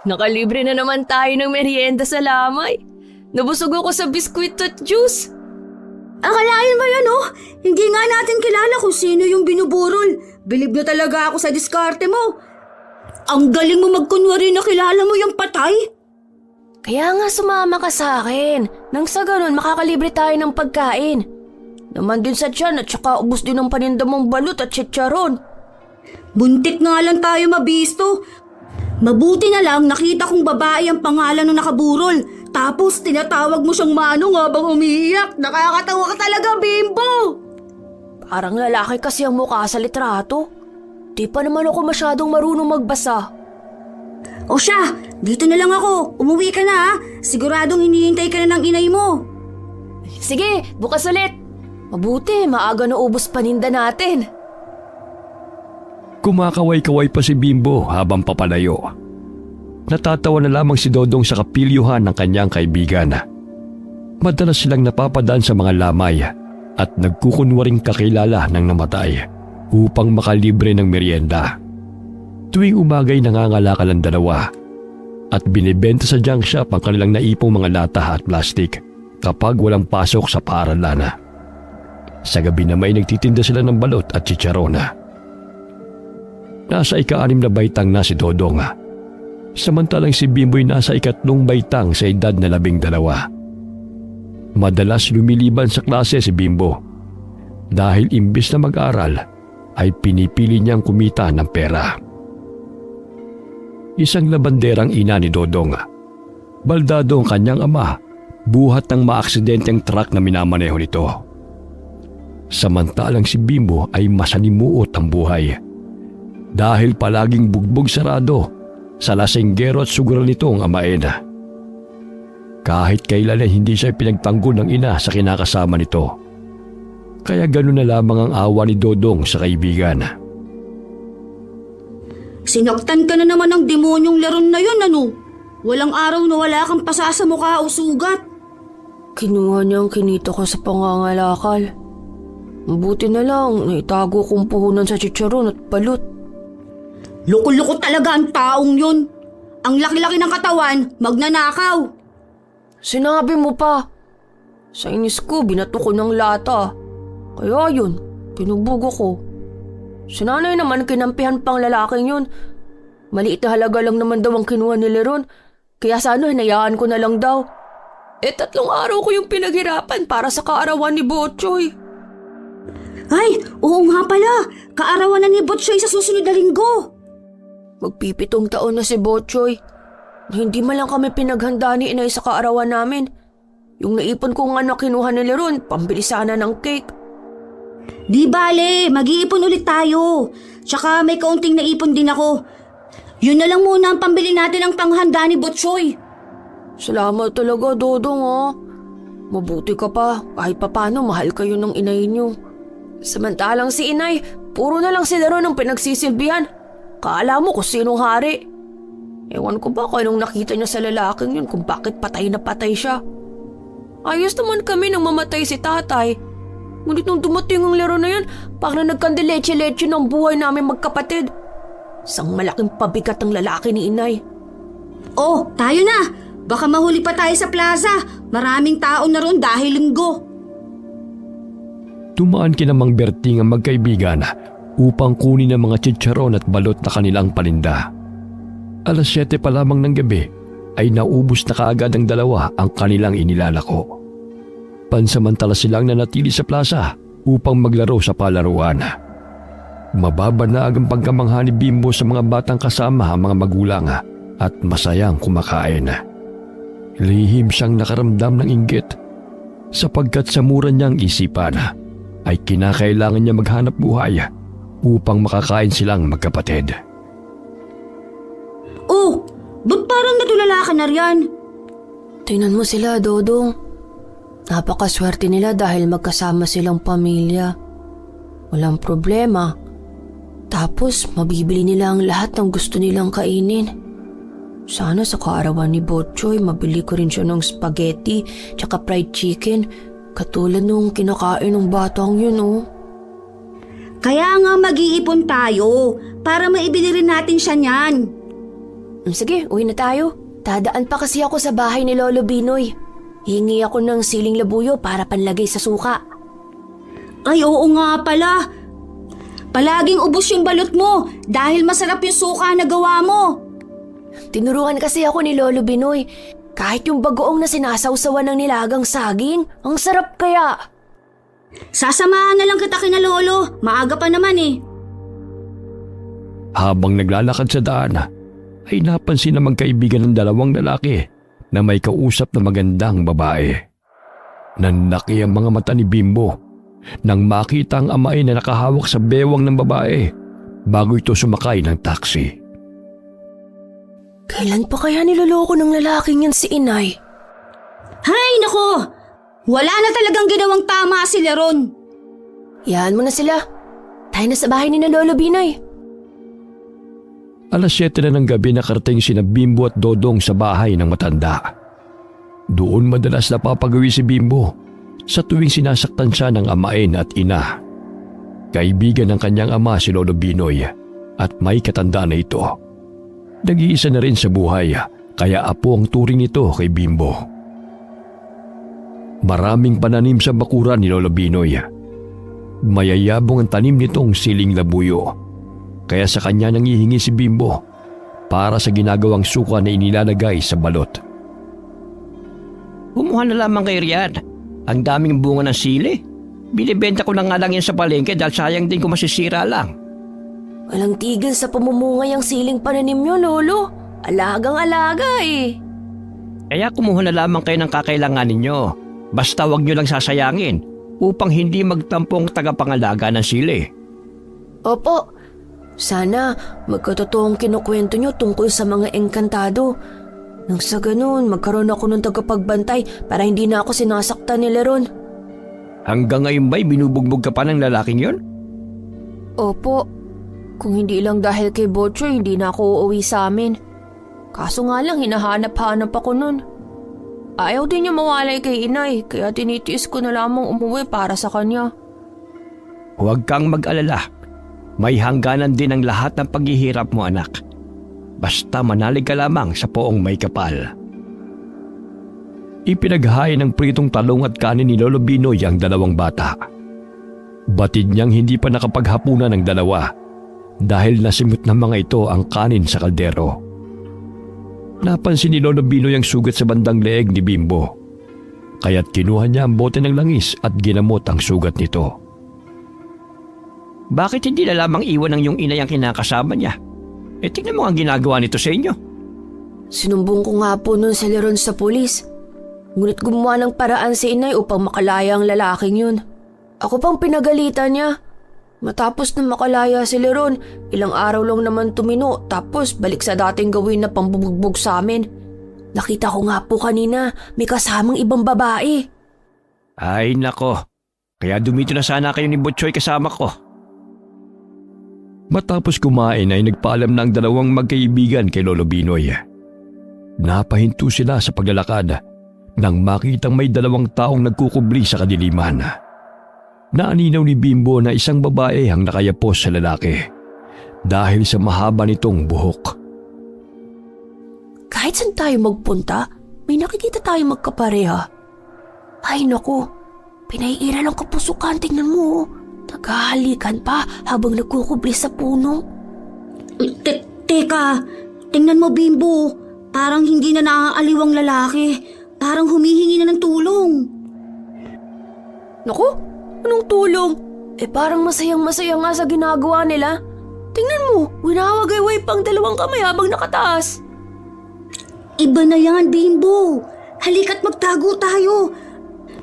Nakalibre na naman tayo ng merienda sa lamay. Nabusog ako sa biskwit at juice. Akalain mo yan oh, hindi nga natin kilala kung sino yung binuburol. Bilib na talaga ako sa diskarte mo. Ang galing mo magkunwari na kilala mo yung patay. Kaya nga sumama ka sa akin. Nang sa ganun makakalibre tayo ng pagkain. Naman din sa tiyan at saka ubos din ng paninda mong balut at chicharon. Buntik nga lang tayo mabisto. Mabuti na lang nakita kong babae ang pangalan ng nakaburol. Tapos tinatawag mo siyang Manong habang umiiyak. Nakakatawa ka talaga, Bimbo. Parang lalaki kasi ang mukha sa litrato. Di pa naman ako masyadong marunong magbasa. O siya, dito na lang ako. Umuwi ka na ha. Siguradong hinihintay ka na ng inay mo. Sige, bukas ulit. Mabuti, maaga na ubos paninda natin. Kumakaway-kaway pa si Bimbo habang papalayo. Natatawa na lamang si Dodong sa kapilyuhan ng kanyang kaibigan. Madalas silang napapadaan sa mga lamay at nagkukunwaring kakilala ng namatay upang makalibre ng merienda. Tuwing umagay nangangalakal ang dalawa at binibenta sa junk shop ang kanilang naipong mga lata at plastik kapag walang pasok sa paaralan. Sa gabi naman ay nagtitinda sila ng balot at chicharona. Nasa ika-6 na baitang na si Dodong. Samantalang si Bimbo'y nasa ika-3 baitang sa edad na 12. Madalas lumiliban sa klase si Bimbo dahil imbis na mag-aral ay pinipili niyang kumita ng pera. Isang labanderang ina ni Dodong. Baldado ang kanyang ama buhat ng maaksidenteng truck na minamaneho nito. Samantalang si Bimbo ay masalimuot ang buhay dahil palaging bugbog sarado sa lasenggero at suguran nitong amain. Kahit kailan ay hindi siya pinagtanggol ng ina sa kinakasama nito. Kaya gano'n na lamang ang awa ni Dodong sa kaibigan. Sinaktan ka na naman ng demonyong laron na yun, ano? Walang araw na wala kang pasa sa mukha o sugat. Kinuha niya ang kinita ko sa pangangalakal. Mabuti na lang, naitago kong puhunan sa chicharon at balut. Loko-loko talaga ang taong yun. Ang laki-laki ng katawan, magnanakaw. Sinabi mo pa. Sa inis ko, binato ko ng lata. Kaya yun, pinubugo ko. Si nanay naman kinampihan pang lalaking yun. Maliit na halaga lang naman daw ang kinuha ni Leron. Kaya sana hinayaan ko na lang daw. 3 araw ko yung pinaghirapan para sa kaarawan ni Botchoy. Ay, oo nga pala. Kaarawan na ni Botchoy sa susunod na linggo. Magpipitong taon na si Botchoy. Hindi man lang kami pinaghanda ni inay sa kaarawan namin. Yung naipon kong anak kinuha ni Leron, pambili sana ng cake. Di bale, mag-iipon ulit tayo. Tsaka may kaunting naipon din ako. Yun na lang muna ang pambili natin ng panghanda ni Botchoy. Salamat talaga, Dodong Mabuti ka pa, kahit papano mahal kayo ng inay niyo. Samantalang si inay, puro na lang si Leron ang pinagsisilbihan. Kaala mo kung sinong hari. Ewan ko ba kung anong nakita niya sa lalaking yun kung bakit patay na patay siya. Ayos naman kami nang mamatay si tatay. Ngunit nung dumating ang Leron na yun, parang nagkandileche-leche ng buhay namin magkapatid. Isang malaking pabigat ang lalaki ni inay. Oh, tayo na. Baka mahuli pa tayo sa plaza. Maraming tao na ron dahil linggo. Tumaan kinamang Berting ang magkaibigan upang kunin ang mga chicharon at balot na kanilang paninda. 7:00 pa lamang ng gabi ay naubos na kaagad ng dalawa ang kanilang inilalako. Pansamantala silang nanatili sa plaza upang maglaro sa palaruan. Mababanag ang pagkamangha ni Bimbo sa mga batang kasama ang mga magulang at masayang kumakain. Lihim siyang nakaramdam ng inggit sapagkat sa mura niyang isipan ay kinakailangan niya maghanap buhay upang makakain silang magkapatid. Oh, ba't parang natulala ka na riyan? Tingnan mo sila, Dodong. Napakaswerte nila dahil magkasama silang pamilya. Walang problema. Tapos mabibili nila ang lahat ng gusto nilang kainin. Sana sa kaarawan ni Botchoy mabili ko rin siya ng spaghetti tsaka fried chicken katulad nung kinakain ng batang yun Kaya nga mag-iipon tayo para maibili rin natin siya niyan. Sige, uwi na tayo. Dadaan pa kasi ako sa bahay ni Lolo Binoy. Hingi ako ng siling labuyo para panlagay sa suka. Ay, oo nga pala. Palaging ubos yung balot mo dahil masarap yung suka na gawa mo. Tinuruan kasi ako ni Lolo Binoy. Kahit yung bagoong na sinasawsawan ng nilagang saging, ang sarap kaya. Sasamahan na lang kita kina Lolo. Maaga pa naman eh. Habang naglalakad sa daan, ay napansin na magkaibigan ng dalawang lalaki na may kausap na magandang babae. Nanlaki ang mga mata ni Bimbo nang makita ang amay na nakahawak sa bewang ng babae bago ito sumakay ng taxi. Kailan pa kaya niloloko ng lalaking yan si Inay? Hay nako! Wala na talagang ginawang tama si Leron. Yan mo na sila. Tayo na sa bahay ni na Lolo Binoy. Alas 7 na ng gabi nakarating sina Bimbo at Dodong sa bahay ng matanda. Doon madalas napapagawi si Bimbo sa tuwing sinasaktan siya ng amain at ina. Kaibigan ng kanyang ama si Lolo Binoy at may katandaan na ito. Nag-iisa na rin sa buhay kaya apo ang turing nito kay Bimbo. Maraming pananim sa bakuran ni Lolo Binoy. Mayayabong ang tanim nitong siling labuyo. Kaya sa kanya nangihingi si Bimbo para sa ginagawang suka na inilalagay sa balot. Kumuha na lamang kay Rian. Ang daming bunga ng sili. Binibenta ko na nga lang yan sa palengke dahil sayang din kung masisira lang. Walang tigil sa pamumungay ang siling pananim nyo, Lolo. Alagang-alaga eh. Kaya kumuha na lamang kayo ng kakailangan ninyo. Basta wag nyo lang sasayangin upang hindi magtampong tagapangalaga ng sili. Opo. Sana magkatotoong kinukwento nyo tungkol sa mga engkantado. Nang sa ganun, magkaroon ako ng tagapagbantay para hindi na ako sinasaktan ni Leron. Hanggang ngayon ba'y binubugbog ka pa ng lalaking yon? Opo. Kung hindi lang dahil kay Butcher, hindi na ako uuwi sa amin. Kaso nga lang, hinahanap-hanap ako nun. Ayaw din niya mawalay kay Inay, kaya tinitiis ko na lamang umuwi para sa kanya. Huwag kang mag-alala. May hangganan din ang lahat ng paghihirap mo, anak. Basta manalig ka lamang sa poong may kapal. Ipinaghain ng pritong talong at kanin ni Lolo Binoy ang dalawang bata. Batid niyang hindi pa nakapaghapunan ng dalawa dahil nasimot ng mga ito ang kanin sa kaldero. Napansin ni Lolo Binoy ang sugat sa bandang leeg ni Bimbo, kaya't kinuha niya ang bote ng langis at ginamot ang sugat nito. Bakit hindi na lamang iwan ng iyong inay ang kinakasama niya? Tingnan mo ang ginagawa nito sa inyo. Sinumbong ko nga po nun si Leron sa pulis. Ngunit gumawa ng paraan si Inay upang makalaya ang lalaking yun. Ako pang pinagalitan niya. Matapos na makalaya si Leron, ilang araw lang naman tumino tapos balik sa dating gawin na pambubugbog sa amin. Nakita ko nga po kanina may kasamang ibang babae. Ay nako, kaya dumito na sana kayo ni Butchoy kasama ko. Matapos kumain ay nagpaalam na ang dalawang magkaibigan kay Lolo Binoy. Napahinto sila sa paglalakad nang makitang may dalawang taong nagkukubli sa kadiliman. Naaninaw ni Bimbo na isang babae ang nakayapos sa lalaki dahil sa mahaba nitong buhok. Kahit saan tayo magpunta, may nakikita tayo magkapareha. Ay naku, pinaiira lang kapusukan, tingnan mo. Naghahalikan pa habang nagkukubli sa puno. Teka, tingnan mo Bimbo. Parang hindi na naaaliw ang lalaki. Parang humihingi na ng tulong. Naku, anong tulong? Parang masayang-masaya nga sa ginagawa nila. Tingnan mo, winawagayway pang dalawang kamay habang nakataas. Iba na yan, Bimbo. Halika't magtago tayo.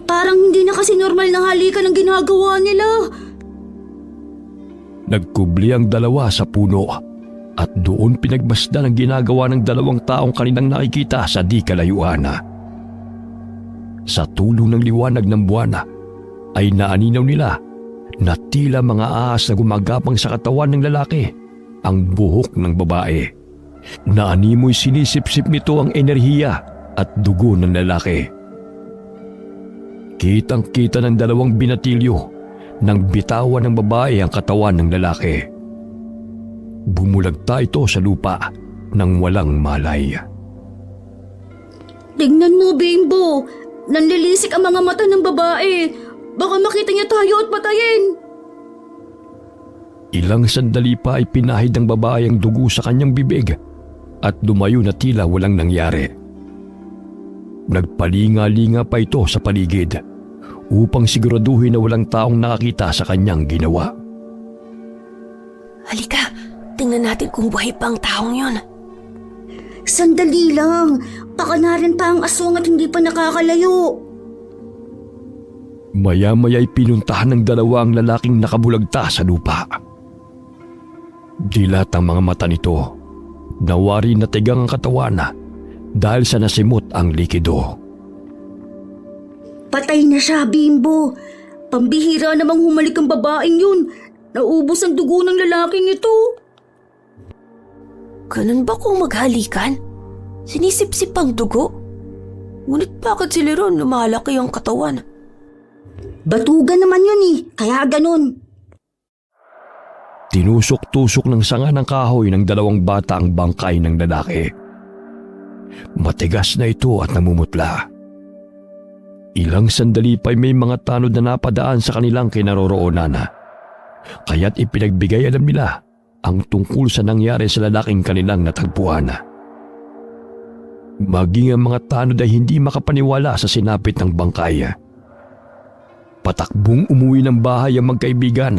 Parang hindi na kasi normal na halikan ang ginagawa nila. Nagkubli ang dalawa sa puno at doon pinagbasdan ang ginagawa ng dalawang taong kanilang nakikita sa di kalayuan. Sa tulong ng liwanag ng buwan ay naaninaw nila na tila mga ahas na gumagapang sa katawan ng lalaki ang buhok ng babae. Naanimoy sinisip-sip nito ang enerhiya at dugo ng lalaki. Kitang-kita ng dalawang binatilyo nang bitawan ng babae ang katawan ng lalaki. Bumulagta ito sa lupa nang walang malay. Tingnan mo, Bimbo. Nanlilisik ang mga mata ng babae. Baka makita niya tayo at patayin. Ilang sandali pa ay pinahid ng babae ang dugo sa kanyang bibig at lumayo na tila walang nangyari. Nagpalinga-linga pa ito sa paligid upang siguraduhin na walang taong nakakita sa kanyang ginawa. Halika, tingnan natin kung buhay pa ang taong yon. Sandali lang. Baka narin pa ang aswang at hindi pa nakakalayo. Maya-maya'y pinuntahan ng dalawa ang lalaking nakabulagta sa lupa. Dilat ang mga mata nito. Nawari na tigang ang katawan dahil sa nasimot ang likido. Patay na siya, Bimbo. Pambihira namang humalik ang babaeng yun. Naubos ang dugo ng lalaking ito. Ganun ba kung maghalikan? Sinisip-sip ang dugo? Ngunit bakit si Leron lumalaki ang katawan? Batugan naman yun kaya ganun. Tinusok-tusok ng sanga ng kahoy ng dalawang bata ang bangkay ng lalaki. Matigas na ito at namumutla. Ilang sandali pa'y may mga tanod na napadaan sa kanilang kinaroroonan. Kaya't ipinagbigay alam nila ang tungkol sa nangyari sa lalaking kanilang natagpuan. Maging ang mga tanod ay hindi makapaniwala sa sinapit ng bangkay. Patakbong umuwi ng bahay ang magkaibigan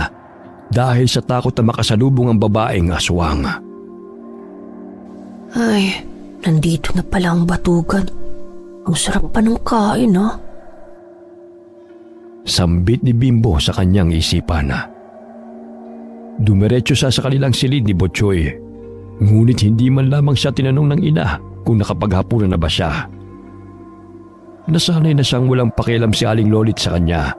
dahil sa takot na makasalubong ang babaeng aswang. Ay, nandito na pala ang batugan. Ang sarap pa ng kain, ha? Sambit ni Bimbo sa kanyang isipan. Dumiretso siya sa kanilang silid ni Butchoy. Ngunit hindi man lamang siya tinanong ng ina kung nakapaghapunan na ba siya. Nasanay na siyang walang pakialam si Aling Lolit sa kanya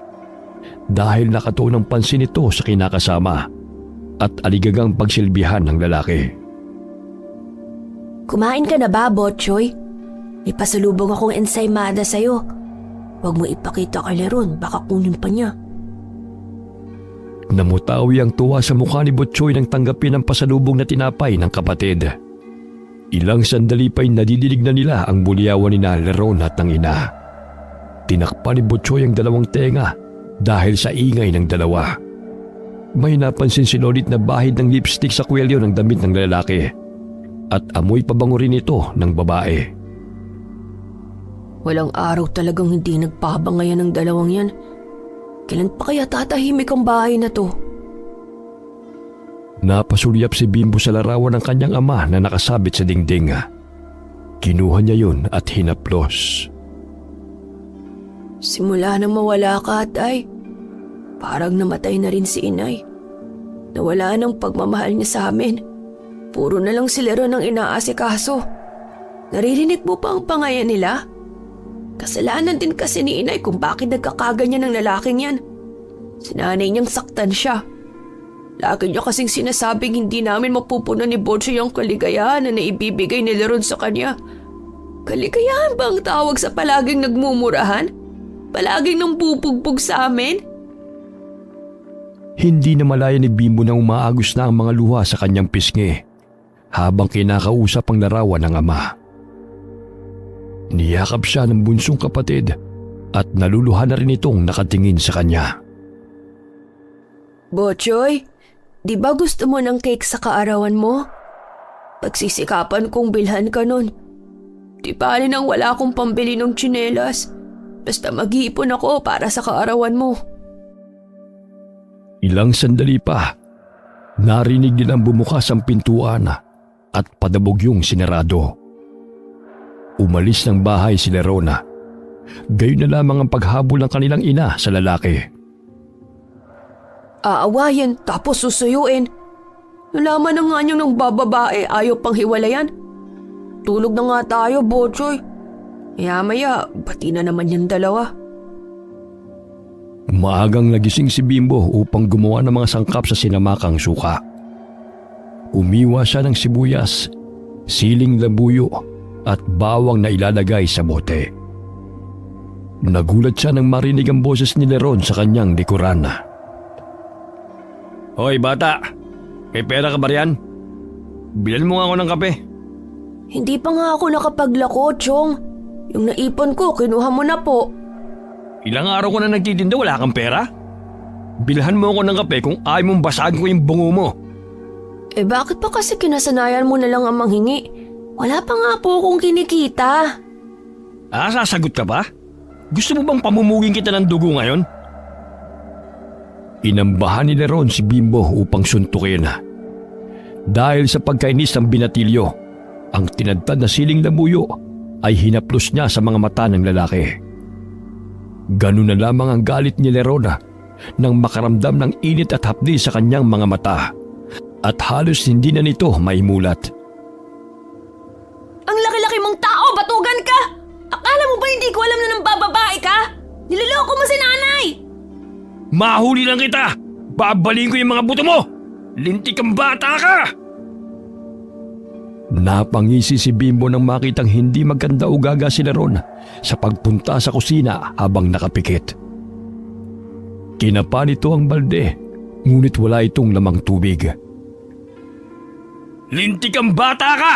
dahil nakatuon ang pansin ito sa kinakasama at aligagang pagsilbihan ng lalaki. Kumain ka na ba, Botchoy? May pasalubong akong ensaymada sa'yo. Huwag mo ipakita kay Leron, baka kunin pa niya. Namutawi ang tuwa sa mukha ni Butchoy nang tanggapin ang pasalubong na tinapay ng kapatid. Ilang sandali pa'y nadidinig na nila ang bulyawan ni Leron at ng ina. Tinakpan ni Butchoy ang dalawang tenga dahil sa ingay ng dalawa. May napansin si Lolit na bahid ng lipstick sa kwelyo ng damit ng lalaki at amoy pabango rin ito ng babae. Walang araw talagang hindi nagpabangayan ng dalawang yan. Kailan pa kaya tatahimik ang bahay na to? Napasulyap si Bimbo sa larawan ng kanyang ama na nakasabit sa dingding. Kinuha niya yun at hinaplos. Simula nang mawala ka, Tay, parang namatay na rin si Inay. Nawala ng pagmamahal niya sa amin. Puro na lang si Leron ang inaasikaso. Naririnig mo pa ang pangayan nila? Kasalanan din kasi ni Inay kung bakit nagkakaganyan ng lalaking yan. Sinanay niyang saktan siya. Lagi niya kasing sinasabing hindi namin mapupunan ni Botchoy ang kaligayahan na naibibigay ni Leron sa kanya. Kaligayahan ba ang tawag sa palaging nagmumurahan? Palaging nang bubugbog sa amin? Hindi na malaya ni Bimbo na umaagos na ang mga luha sa kanyang pisngi habang kinakausap ang larawan ng ama. Niyakap siya ng bunsong kapatid at naluluhan na rin itong nakatingin sa kanya. Botchoy, di ba gusto mo ng cake sa kaarawan mo? Pagsisikapan kong bilhan ka nun. Di bali nang wala akong pambili ng tsinelas. Basta mag-iipon ako para sa kaarawan mo. Ilang sandali pa, narinig nilang bumukas ang pintuan at padabog yung sinarado. Umalis ng bahay si Lerona. Gayon na lamang ang paghabol ng kanilang ina sa lalaki. Aawayan tapos susuyuin. Nalaman na nga niyang ng bababae ayaw pang hiwalayan. Tulog na nga tayo, Botchoy. Maya-maya, bati na naman yung dalawa. Maagang nagising si Bimbo upang gumawa ng mga sangkap sa sinamakang suka. Umiwa siya ng sibuyas, siling labuyo at bawang na ilalagay sa bote. Nagulat siya nang marinig ang boses ni Leron sa kanyang likuran. Hoy bata, may pera ka ba riyan? Bilan mo nga ako ng kape. Hindi pa nga ako nakapaglako, Chong. Yung naipon ko, kinuha mo na po. Ilang araw ko na nagtitinda, wala kang pera? Bilhan mo ako ng kape kung ayaw mong basagin ko yung bungo mo. Eh bakit pa kasi kinasanayan mo na lang ang manghingi? Wala pa nga po akong kinikita. Ah, sasagot ka ba? Gusto mo bang pamumugin kita ng dugo ngayon? Inambahan ni Leron si Bimbo upang suntukin. Dahil sa pagkainis ng binatilyo, ang tinadtad na siling labuyo ay hinaplos niya sa mga mata ng lalaki. Ganun na lamang ang galit ni Leron nang makaramdam ng init at hapdi sa kanyang mga mata at halos hindi na nito maimulat. Ang laki-laki mong tao, batugan ka! Akala mo ba hindi ko alam na nang bababae ka? Niloloko mo si nanay! Mahuli lang kita! Babalin ko yung mga buto mo! Lintik kang bata ka! Napangisi si Bimbo nang makitang hindi maganda ugaga si Leron sa pagpunta sa kusina habang nakapikit. Kinapa nito ang balde, ngunit wala itong lamang tubig. Lintik kang bata ka!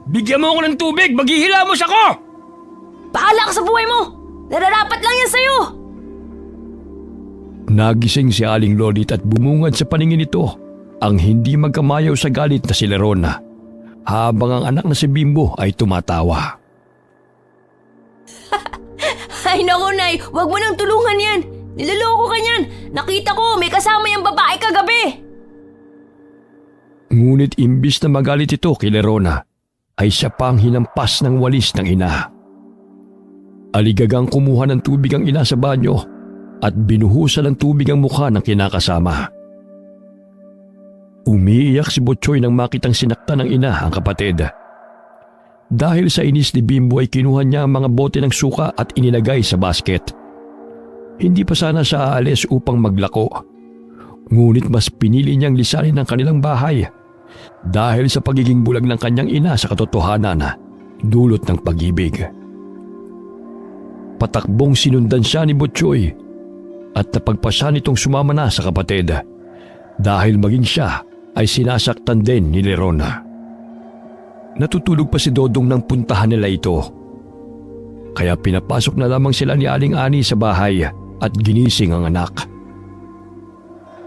Bigyan mo ako ng tubig, maghihilamos ako! Bahala ka sa buhay mo! Nararapat lang yan sa'yo! Nagising si Aling Lolit at bumungad sa paningin nito ang hindi magkamayaw sa galit na si Leron, habang ang anak na si Bimbo ay tumatawa. Ay naku, Nay! Huwag mo nang tulungan yan! Niloloko ka niyan! Nakita ko, may kasama yung babae kagabi! Ngunit imbis na magalit ito kay Lerona, ay siya pang hinampas ng walis ng ina. Aligagang kumuha ng tubig ang ina sa banyo at binuhusan ng tubig ang mukha ng kinakasama. Umiiyak si Butchoy nang makitang sinaktan ng ina ang kapatid. Dahil sa inis ni Bimbo ay kinuha niya ang mga bote ng suka at inilagay sa basket. Hindi pa sana siya aalis upang maglako. Ngunit mas pinili niyang lisanin ang kanilang bahay dahil sa pagiging bulag ng kanyang ina sa katotohanan, dulot ng pag-ibig. Patakbong sinundan siya ni Butchoy at napagpasya nitong sumama na sa kapatid dahil maging siya ay sinasaktan din ni Lerona. Natutulog pa si Dodong nang puntahan nila ito. Kaya pinapasok na lamang sila ni Aling Ani sa bahay at ginising ang anak.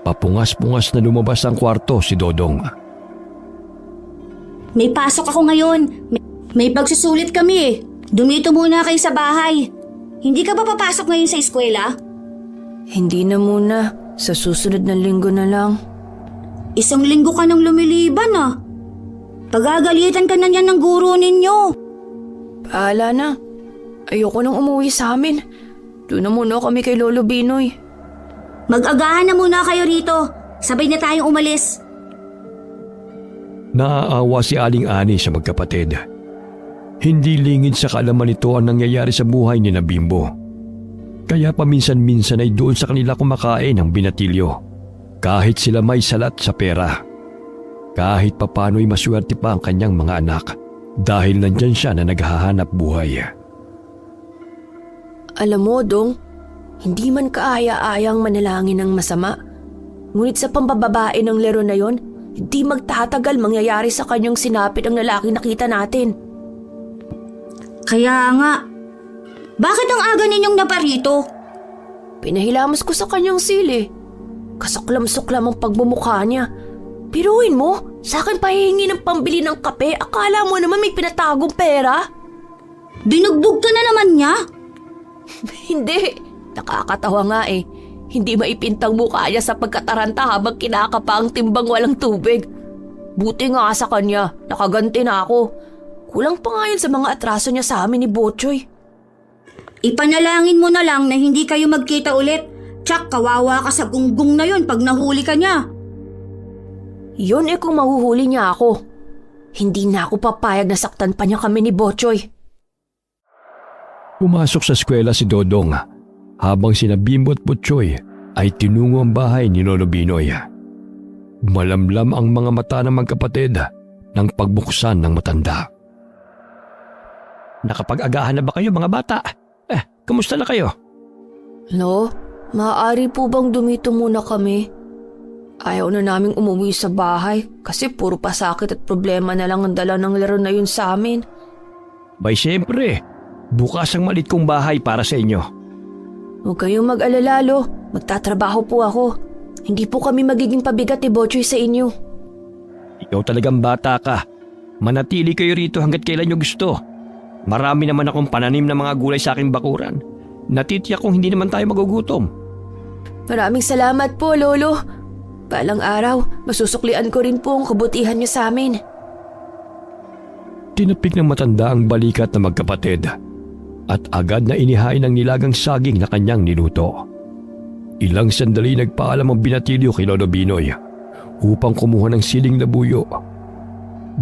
Papungas-pungas na lumabas ang kwarto si Dodong. May pasok ako ngayon. May pagsusulit kami eh. Dumito muna kayo sa bahay. Hindi ka ba papasok ngayon sa eskwela? Hindi na muna. Sa susunod na linggo na lang. Isang linggo ka nang lumiliban ah. Pagagalitan ka na niyan ng guro ninyo. Bahala na. Ayoko nang umuwi sa amin. Doon na muna kami kay Lolo Binoy. Mag-agahan na muna kayo rito. Sabay na tayong umalis. Naaawa si Aling Ani sa magkapatid. Hindi lingid sa kaalaman nito ang nangyayari sa buhay ni na Bimbo. Kaya paminsan-minsan ay doon sa kanila kumakain ang binatilyo. Kahit sila may salat sa pera. Kahit papano'y maswerte pa ang kanyang mga anak dahil nandyan siya na naghahanap buhay. Alam mo, Dong, hindi man kaaya-ayang manalangin ng masama. Ngunit sa pambababae ng Leron na yon, hindi magtatagal mangyayari sa kanyang sinapit ang lalaking nakita natin. Kaya nga. Bakit ang aga ninyong naparito? Pinahilamos ko sa kanyang sili. Kasuklam-suklam ang pagbumukha niya. Piruin mo, sa akin pahihingi ng pambili ng kape, akala mo naman may pinatagong pera? Binugbog ka na naman niya? Hindi, nakakatawa nga eh. Hindi maipintang mukha niya sa pagkataranta habang kinakapa ang timbang walang tubig. Buti nga sa kanya, nakaganti na ako. Kulang pa nga yun sa mga atraso niya sa amin ni Butchoy. Ipanalangin mo na lang na hindi kayo magkita ulit. Tsak, kawawa ka sa gunggong na yun pag nahuli ka niya. Yun eh kung mahuhuli niya ako. Hindi na ako papayag na saktan pa niya kami ni Butchoy. Pumasok sa eskwela si Dodong habang sina Bimbo at Butchoy ay tinungo ang bahay ni Lolo Binoy. Malamlam ang mga mata ng magkapatid nang pagbuksan ng matanda. Nakapag-agahan na ba kayo mga bata? Kamusta na kayo? Lo, maaari po bang dumito muna kami? Ayaw na naming umuwi sa bahay kasi puro pasakit at problema na lang ang dala ng laro na yun sa amin. Bay siyempre, bukas ang malit kong bahay para sa inyo. Huwag kayong mag-alala, Lo. Magtatrabaho po ako. Hindi po kami magiging pabigat ni Botchoy sa inyo. Ikaw talagang bata ka. Manatili kayo rito hanggat kailan nyo gusto. Marami naman akong pananim na mga gulay sa aking bakuran. Natitiyak kung hindi naman tayo magugutom. Maraming salamat po, Lolo. Balang araw, masusuklian ko rin po ang kabutihan niyo sa amin. Tinapik ng matanda ang balikat na magkapatid at agad na inihain ang nilagang saging na kanyang niluto. Ilang sandali nagpaalam ang binatilyo kay Lolo Binoy upang kumuha ng siling labuyo.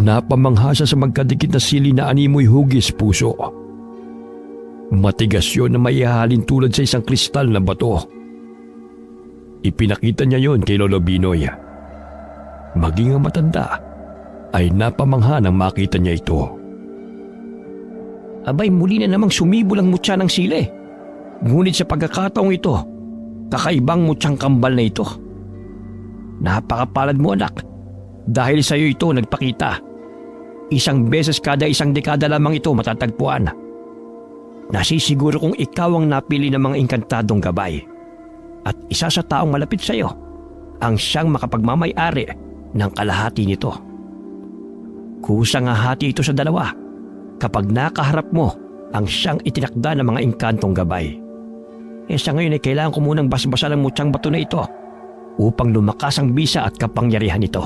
Napamangha siya sa magkadikit na sili na animoy hugis puso. Matigas yun na maihahalin tulad sa isang kristal na bato. Ipinakita niya yon kay Lolo Binoy. Maging ang matanda ay napamangha nang makita niya ito. Abay, muli na namang sumibol ang mutya ng sili. Ngunit sa pagkakataong ito, kakaibang mutyang kambal na ito. Napakapalad mo, anak, dahil sa iyo ito nagpakita. Isang beses kada isang dekada lamang ito matatagpuan. Nasisiguro kung ikaw ang napili ng mga inkantadong gabay. At isa sa taong malapit sa iyo ang siyang makapagmamay-ari ng kalahati nito. Kusang hahati ito sa dalawa kapag nakaharap mo ang siyang itinakda ng mga inkantong gabay. Sa ngayon ay kailangan ko munang basbasan ang mutyang bato na ito upang lumakas ang bisa at kapangyarihan nito.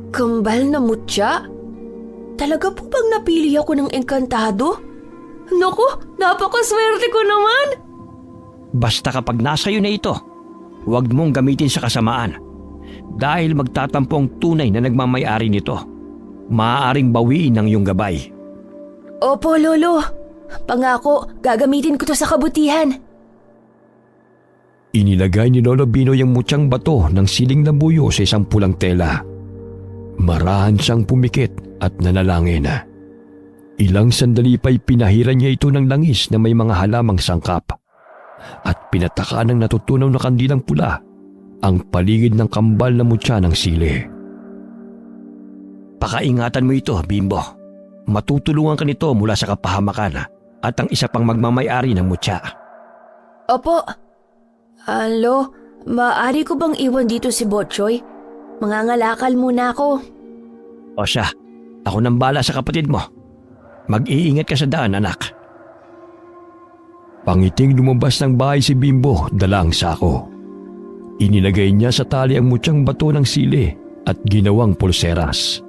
Kambal na mutya? Talaga po bang napili ako ng engkantado? Naku, napakaswerte ko naman! Basta kapag nasa iyo na ito, huwag mong gamitin sa kasamaan dahil magtatampo ang tunay na nagmamay-ari nito. Maaaring bawiin ang iyong gabay. Opo, Lolo. Pangako, gagamitin ko to sa kabutihan. Inilagay ni Lolo Binoy ang mutyang bato ng siling labuyo sa isang pulang tela. Marahan siyang pumikit at nanalangin. Ilang sandali pa'y pinahiran niya ito ng langis na may mga halamang sangkap at pinataka ng natutunaw na kandilang pula ang paligid ng kambal na mutya ng sili. Pakaingatan mo ito, Bimbo. Matutulungan ka nito mula sa kapahamakan at ang isa pang magmamay-ari ng mutya. Opo. Alo, maaari ko bang iwan dito si Botchoy? Mangangalakal muna ako. O siya, ako nang bala sa kapatid mo. Mag-iingat ka sa daan, anak. Pangiting lumabas ng bahay si Bimbo, dala ang sako. Inilagay niya sa tali ang mutyang bato ng sili at ginawang pulseras.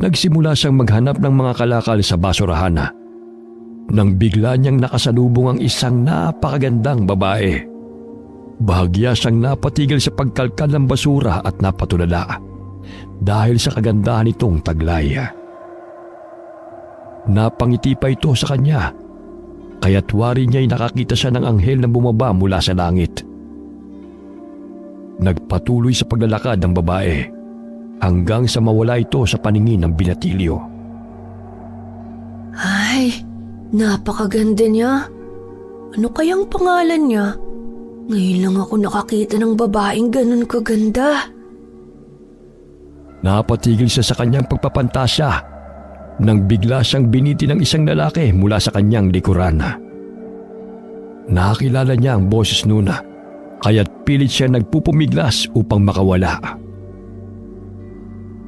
Nagsimula siyang maghanap ng mga kalakal sa basurahan nang bigla niyang nakasalubong ang isang napakagandang babae. Bahagya siyang napatigil sa pagkalkal ng basura at napatulala dahil sa kagandahan nitong taglay. Napangiti pa ito sa kanya, kaya't wari niya'y nakakita siya ng anghel na bumaba mula sa langit. Nagpatuloy sa paglalakad ng babae hanggang sa mawala ito sa paningin ng binatilyo. Ay, napakaganda niya. Ano kayang pangalan niya? Ngayon lang ako nakakita ng babaeng ganun kaganda. Napatigil siya sa kanyang pagpapantasya nang bigla siyang biniti ng isang lalaki mula sa kanyang likuran. Nakakilala niya ang boses nun, kaya't pilit siya nagpupumiglas upang makawala.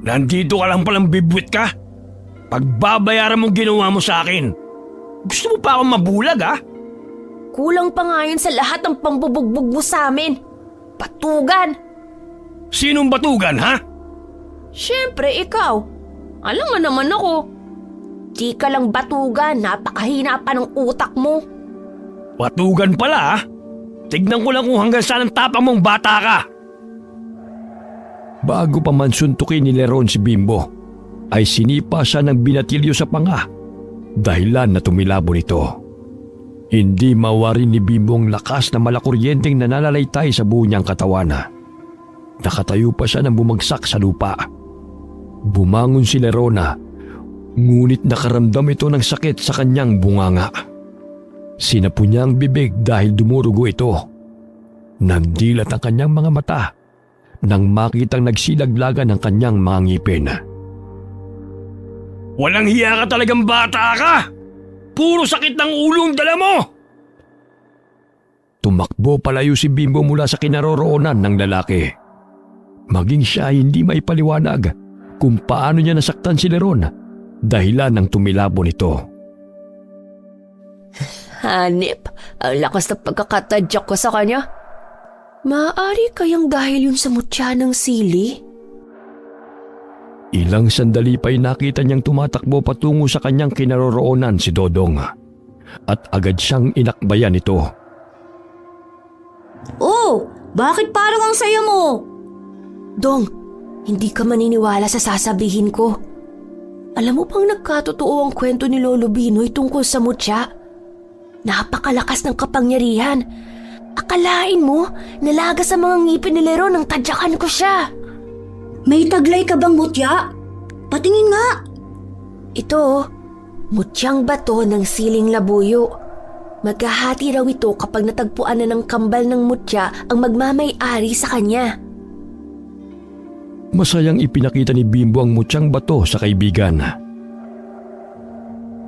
Nandito ka lang palang bibwit ka? Pagbabayaran mong ginawa mo sa akin. Gusto mo pa akong mabulag, ha? Kulang pa nga yun sa lahat ng pambubugbog mo sa amin. Batugan! Sinong batugan, ha? Siyempre, ikaw. Alam mo naman ako. Di ka lang batugan, napakahina pa ng utak mo. Batugan pala, ha? Tignan ko lang kung hanggang saan ang tapang mong bata ka. Bago pa man suntukin ni Leron si Bimbo, ay sinipa siya ng binatilyo sa panga, dahilan na tumilabo nito. Hindi mawarin ni Bimbo ang lakas na malakuryenteng nananalaytay sa buo niyang katawan. Nakatayo pa siya nang bumagsak sa lupa. Bumangon si Lerona, ngunit nakaramdam ito ng sakit sa kanyang bunganga. Sinapo niya ang bibig dahil dumurugo ito. Nagdilat ang kanyang mga mata nang makitang nagsilaglagan ng kanyang mga ngipin. Walang hiya ka talagang bata ka! Puro sakit ng ulo ang dala mo! Tumakbo palayo si Bimbo mula sa kinaroroonan ng lalaki. Maging siya ay hindi maipaliwanag kung paano niya nasaktan si Leron dahilan ng tumilabo nito. Hanip, ang lakas na pagkakatadyak ko sa kanya. Maaari kayang dahil yun sa mutya ng sili? Ilang sandali pa'y nakita niyang tumatakbo patungo sa kanyang kinaroroonan si Dodong at agad siyang inakbayan nito. Oh, bakit parang ang saya mo? Dong, hindi ka maniniwala sa sasabihin ko. Alam mo bang nagkatotoo ang kwento ni Lolo Binoy tungkol sa mutya? Napakalakas ng kapangyarihan. Akalain mo, nalaga sa mga ngipin ni Leron nang tadyakan ko siya. May taglay ka bang mutya? Patingin nga. Ito, mutyang bato ng siling labuyo. Maghahati raw ito kapag natagpuan na ng kambal ng mutya ang magmamay-ari sa kanya. Masayang ipinakita ni Bimbo ang mutyang bato sa kaibigan.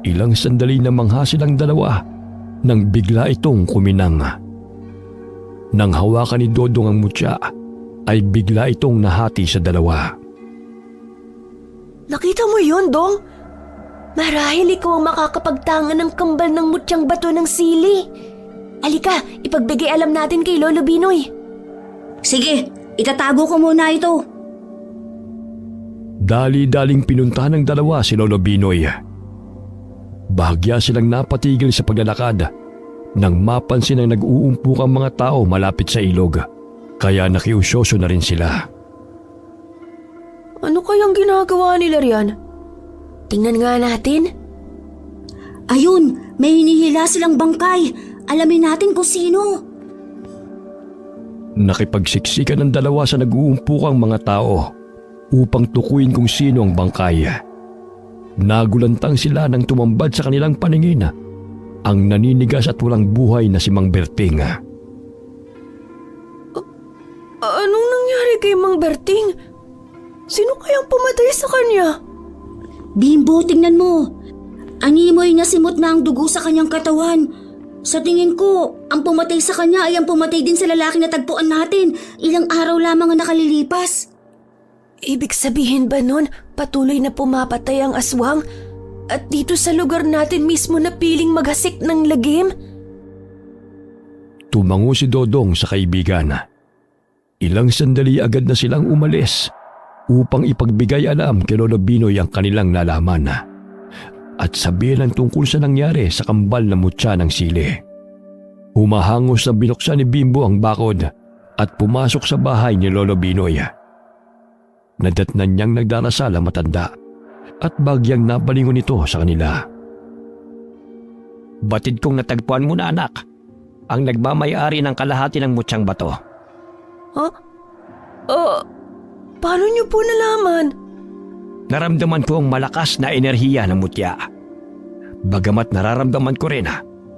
Ilang sandali na mangha silang dalawa nang bigla itong kuminang. Nang hawakan ni Dodong ang mutya, ay bigla itong nahati sa dalawa. Nakita mo yun, Dong? Marahil ikaw ang makakapagtangan ng kambal ng mutyang bato ng sili. Alika, ipagbigay alam natin kay Lolo Binoy. Sige, itatago ko muna ito. Dali-daling pinuntahan ng dalawa si Lolo Binoy. Bahagya silang napatigil sa paglalakad nang mapansin ang nag-uumpukang mga tao malapit sa ilog. Kaya nakiusyoso na rin sila. Ano kayang ginagawa nila riyan? Tingnan nga natin. Ayun, may hinihila silang bangkay. Alamin natin kung sino. Nakipagsiksikan ng dalawa sa nag-uumpukang mga tao upang tukuyin kung sino ang bangkay. Nagulantang sila nang tumambad sa kanilang paningin ang naninigas at walang buhay na si Mang Berting. Anong nangyari kay Mang Berting? Sino kayang pumatay sa kanya? Bimbo, tingnan mo. Animoy na simot na ang dugo sa kanyang katawan. Sa tingin ko, ang pumatay sa kanya ay ang pumatay din sa lalaki na tagpuan natin. Ilang araw lamang ang nakalilipas. Ibig sabihin ba nun, patuloy na pumapatay ang aswang? At dito sa lugar natin mismo na piling maghasik ng lagim? Tumango si Dodong sa kaibigan. Ilang sandali agad na silang umalis upang ipagbigay alam kay Lolo Binoy ang kanilang nalaman at sabihin ang tungkol sa nangyari sa kambal na mutya ng sili. Humahangos na binuksan ni Bimbo ang bakod at pumasok sa bahay ni Lolo Binoy. Nadatnan niyang nagdarasal ang matanda at bagyang nabalingon ito sa kanila. Batid kong natagpuan mo na, anak, ang nagmamay-ari ng kalahati ng mutyang bato. Ha? Paano niyo po nalaman? Naramdaman ko ang malakas na enerhiya ng mutya. Bagamat nararamdaman ko rin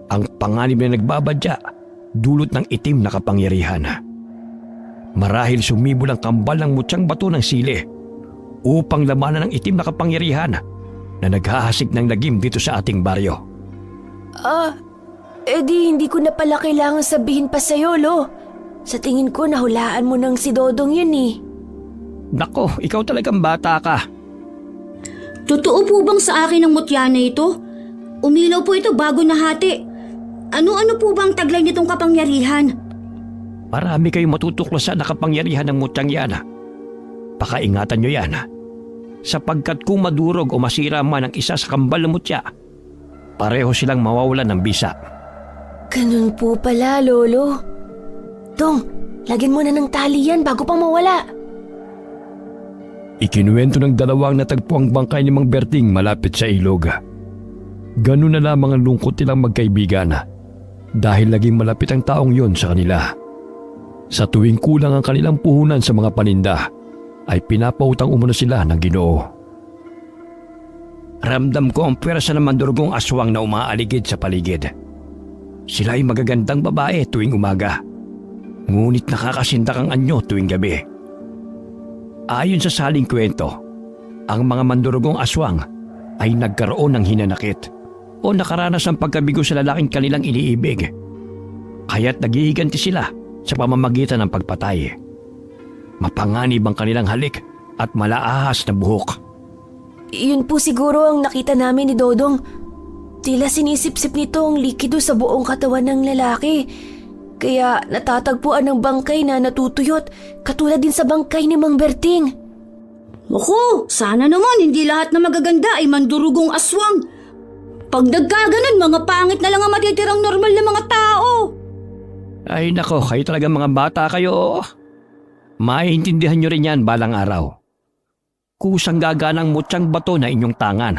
ang panganib na nagbabadya dulot ng itim na kapangyarihan. Marahil sumibol ang kambal ng mutyang bato ng sili upang lamanan ng itim na kapangyarihan na naghahasik ng lagim dito sa ating baryo. Hindi ko na pala kailangan sabihin pa sa'yo, Lo. Sa tingin ko nahulaan mo ng si Dodong yun eh. Nako, ikaw talagang bata ka. Totoo po bang sa akin ang mutya na ito? Umilaw po ito bago nahati. Ano-ano po bang taglay nitong kapangyarihan? Marami kayong matutuklasan na kapangyarihan ng mutyang yan. Pakaingatan nyo yan. Sapagkat kung madurog o masira man ang isa sa kambal na mutya, pareho silang mawawalan ng bisa. Ganun po pala, Lolo. Dong, lagyan mo na ng tali yan bago pang mawala. Ikinuwento ng dalawang natagpuang bangkay ni Mang Berting malapit sa ilog. Ganun na lamang ang lungkot nilang magkaibigan dahil naging malapit ang taong yon sa kanila. Sa tuwing kulang ang kanilang puhunan sa mga paninda, ay pinapautang umano sila ng Ginoo. Ramdam ko ang pwersa ng mandurugong aswang na umaaligid sa paligid. Sila ay magagandang babae tuwing umaga, ngunit nakakasindak ang anyo tuwing gabi. Ayon sa saling kwento, ang mga mandurugong aswang ay nagkaroon ng hinanakit o nakaranas ng pagkabigo sa lalaking kanilang iniibig. Kaya't naghihiganti sila sa pamamagitan ng pagpatay. Mapanganib ang kanilang halik at malaahas na buhok. Yun po siguro ang nakita namin ni Dodong. Tila sinisip-sip nito ang likido sa buong katawan ng lalaki. Kaya natatagpuan ng bangkay na natutuyot, katulad din sa bangkay ni Mang Berting. Naku, sana naman hindi lahat na magaganda ay mandurugong aswang. Pag nagkaganon, mga pangit na lang ang matitirang normal na mga tao. Ay nako, kayo talaga mga bata kayo. Maiintindihan nyo rin yan balang araw. Kusang gaganang mutyang bato na inyong tangan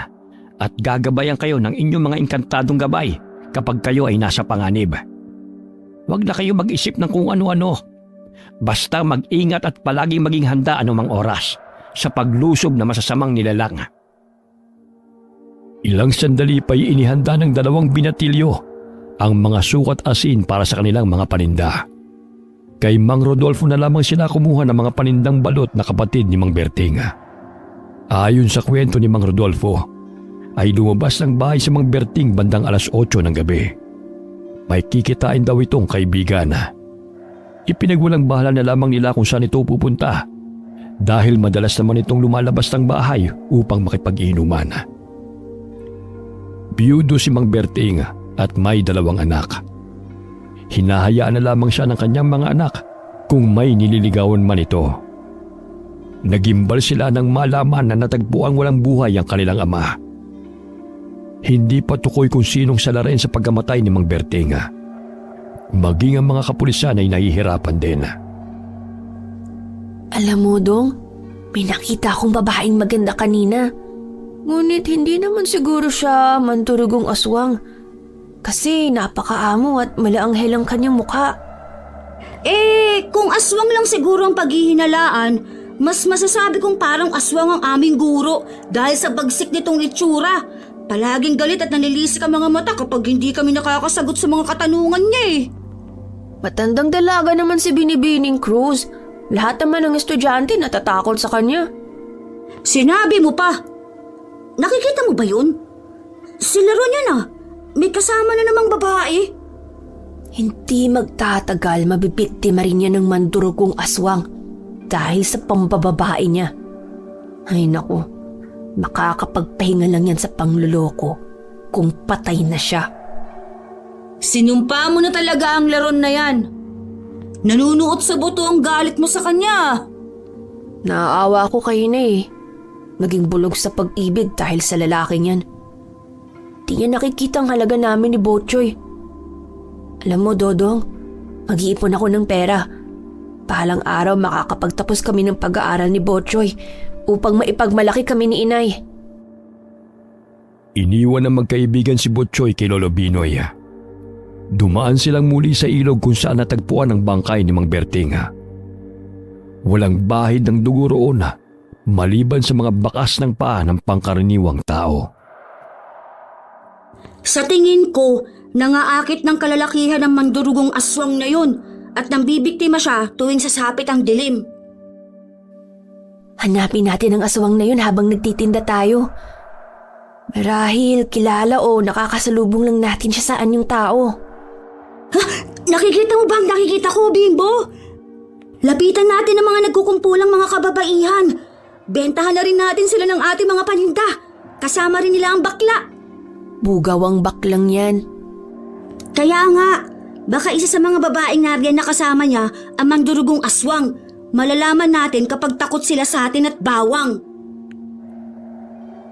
at gagabayan kayo ng inyong mga inkantadong gabay kapag kayo ay nasa panganib. Huwag na kayo mag-isip ng kung ano-ano. Basta mag-ingat at palaging maging handa anumang oras sa paglusob na masasamang nilalang. Ilang sandali pa'y inihanda ng dalawang binatilyo ang mga sukat asin para sa kanilang mga paninda. Kay Mang Rodolfo na lamang sila kumuha ng mga panindang balot na kapatid ni Mang Berting. Ayon sa kwento ni Mang Rodolfo, ay lumabas ng bahay si Mang Berting bandang alas 8 ng gabi. May kikitain daw itong kaibigan. Ipinagwalang bahala na lamang nila kung saan ito pupunta dahil madalas naman itong lumalabas ng bahay upang makipag-inuman. Biyudo si Mang Berting at may 2 anak. Hinahayaan na lamang siya ng kanyang mga anak kung may nililigawan man ito. Nagimbal sila nang malaman na natagpuang walang buhay ang kanilang ama. Hindi pa tukoy kung sinong salarin sa pagkamatay ni Mang Berting. Maging ang mga kapulisan ay nahihirapan din. Alam mo, Dong, may nakita akong babaeng maganda kanina. Ngunit hindi naman siguro siya mandurugong aswang. Kasi napakaamo at malaanghel ang kanyang mukha. Kung aswang lang siguro ang paghihinalaan, mas masasabi kong parang aswang ang aming guro dahil sa bagsik nitong itsura. Palaging galit at nanilisik ang mga mata kapag hindi kami nakakasagot sa mga katanungan niya eh. Matandang dalaga naman si Binibining Cruz. Lahat naman ng estudyante natatakot sa kanya. Sinabi mo pa. Nakikita mo ba yun? Si laro niya na. May kasama na namang babae. Hindi magtatagal mabibiktima rin niya ng mandurugong aswang dahil sa pambababae niya. Ay naku, makakapagpahinga lang yan sa pangluloko kung patay na siya. Sinumpa mo na talaga ang laron na yan. Nanunuot sa buto ang galit mo sa kanya. Naaawa ko kayo na eh. Naging bulog sa pag-ibig dahil sa lalaking yan. Di niya nakikita ang halaga namin ni Botchoy. Alam mo, Dodong, mag-iipon ako ng pera. Bahalang araw makakapagtapos kami ng pag-aaral ni Botchoy upang maipagmalaki kami ni Inay. Iniwan ng magkaibigan si Botchoy kay Lolo Binoy. Dumaan silang muli sa ilog kung saan natagpuan ang bangkay ni Mang Berting. Walang bahid ng dugo roon maliban sa mga bakas ng paa ng pangkaraniwang tao. Sa tingin ko, nangaakit ng kalalakihan ng mandurugong aswang na yun at nambibiktima siya tuwing sasapit ang dilim. Hanapin natin ang aswang na yun habang nagtitinda tayo. Marahil kilala o nakakasalubong lang natin siya sa anyong tao. Nakikita mo ba ang nakikita ko, Bimbo? Lapitan natin ang mga nagkukumpulang mga kababaihan. Bentahan na rin natin sila ng ating mga paninda. Kasama rin nila ang bakla. Bugaw ang baklang yan. Kaya nga, baka isa sa mga babaeng nariyan na kasama niya ang mandurugong aswang. Malalaman natin kapag takot sila sa atin at bawang.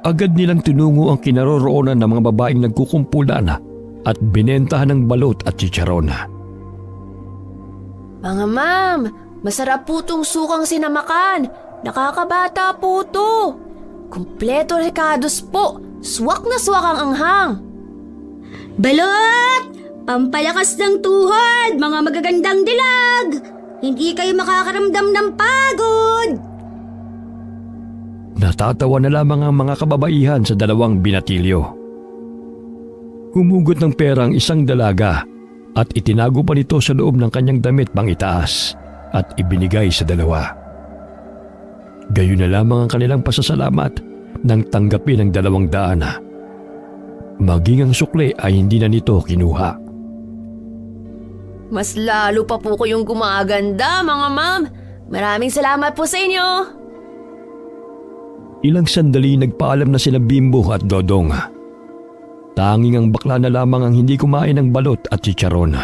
Agad nilang tinungo ang kinaroroonan ng mga babaeng nagkukumpulan at binentahan ng balot at chicharon. Mga ma'am, masarap po tong sukang sinamakan. Nakakabata po to. Kumpleto recados po. Swak na swak ang anghang. Balot! Pampalakas ng tuhod, mga magagandang dilag! Hindi kayo makakaramdam ng pagod! Natatawa na lamang ang mga kababaihan sa 2 binatilyo. Humugot ng pera ang isang dalaga at itinago pa nito sa loob ng kanyang damit pang itaas at ibinigay sa 2. Gayon na lamang ang kanilang pasasalamat nang tanggapin ang 200. Maging ang sukli ay hindi na nito kinuha. Mas lalo pa po kayong gumaganda, mga ma'am. Maraming salamat po sa inyo. Ilang sandali nagpaalam na sila Bimbo at Dodong. Tanging ang bakla na lamang ang hindi kumain ng balot at chicharon.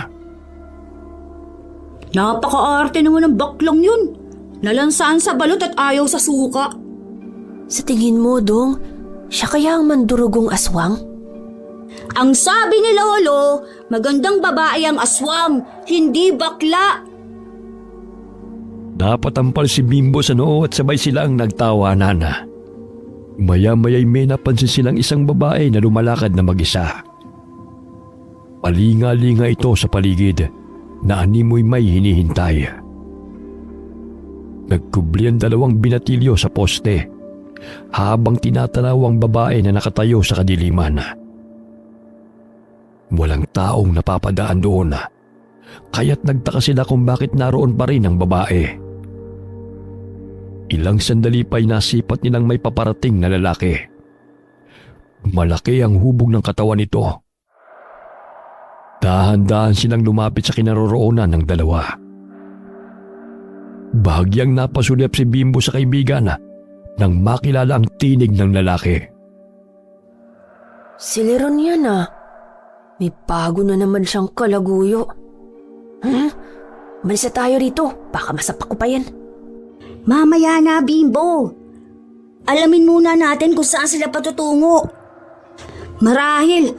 Napaka-arte naman ng baklang yun. Nalansaan sa balot at ayaw sa suka. Sa tingin mo, Dong, siya kaya ang mandurugong aswang? Ang sabi ni Lolo, magandang babae ang aswang, hindi bakla. Napatampal si Bimbo sa noo at sabay silang nagtawanan. Maya-maya'y may napansin silang isang babae na lumalakad na mag-isa. Palinga-linga ito sa paligid na animoy may hinihintay. Nagkubli ang 2 binatilyo sa poste habang tinatanaw ang babae na nakatayo sa kadiliman. Walang taong napapadaan doon, kaya't nagtaka sila kung bakit naroon pa rin ang babae. Ilang sandali pa'y nasipat nilang may paparating na lalaki. Malaki ang hubog ng katawan nito. Dahan-dahan silang lumapit sa kinaroroonan ng 2. Bahagyang napasulyap si Bimbo sa kaibigan nang makilala ang tinig ng lalaki. Si Leron yan ah. May bago na naman siyang kalaguyo. Umalis na tayo rito. Baka masapak ko pa yan. Mamaya na, Bimbo. Alamin muna natin kung saan sila patutungo. Marahil,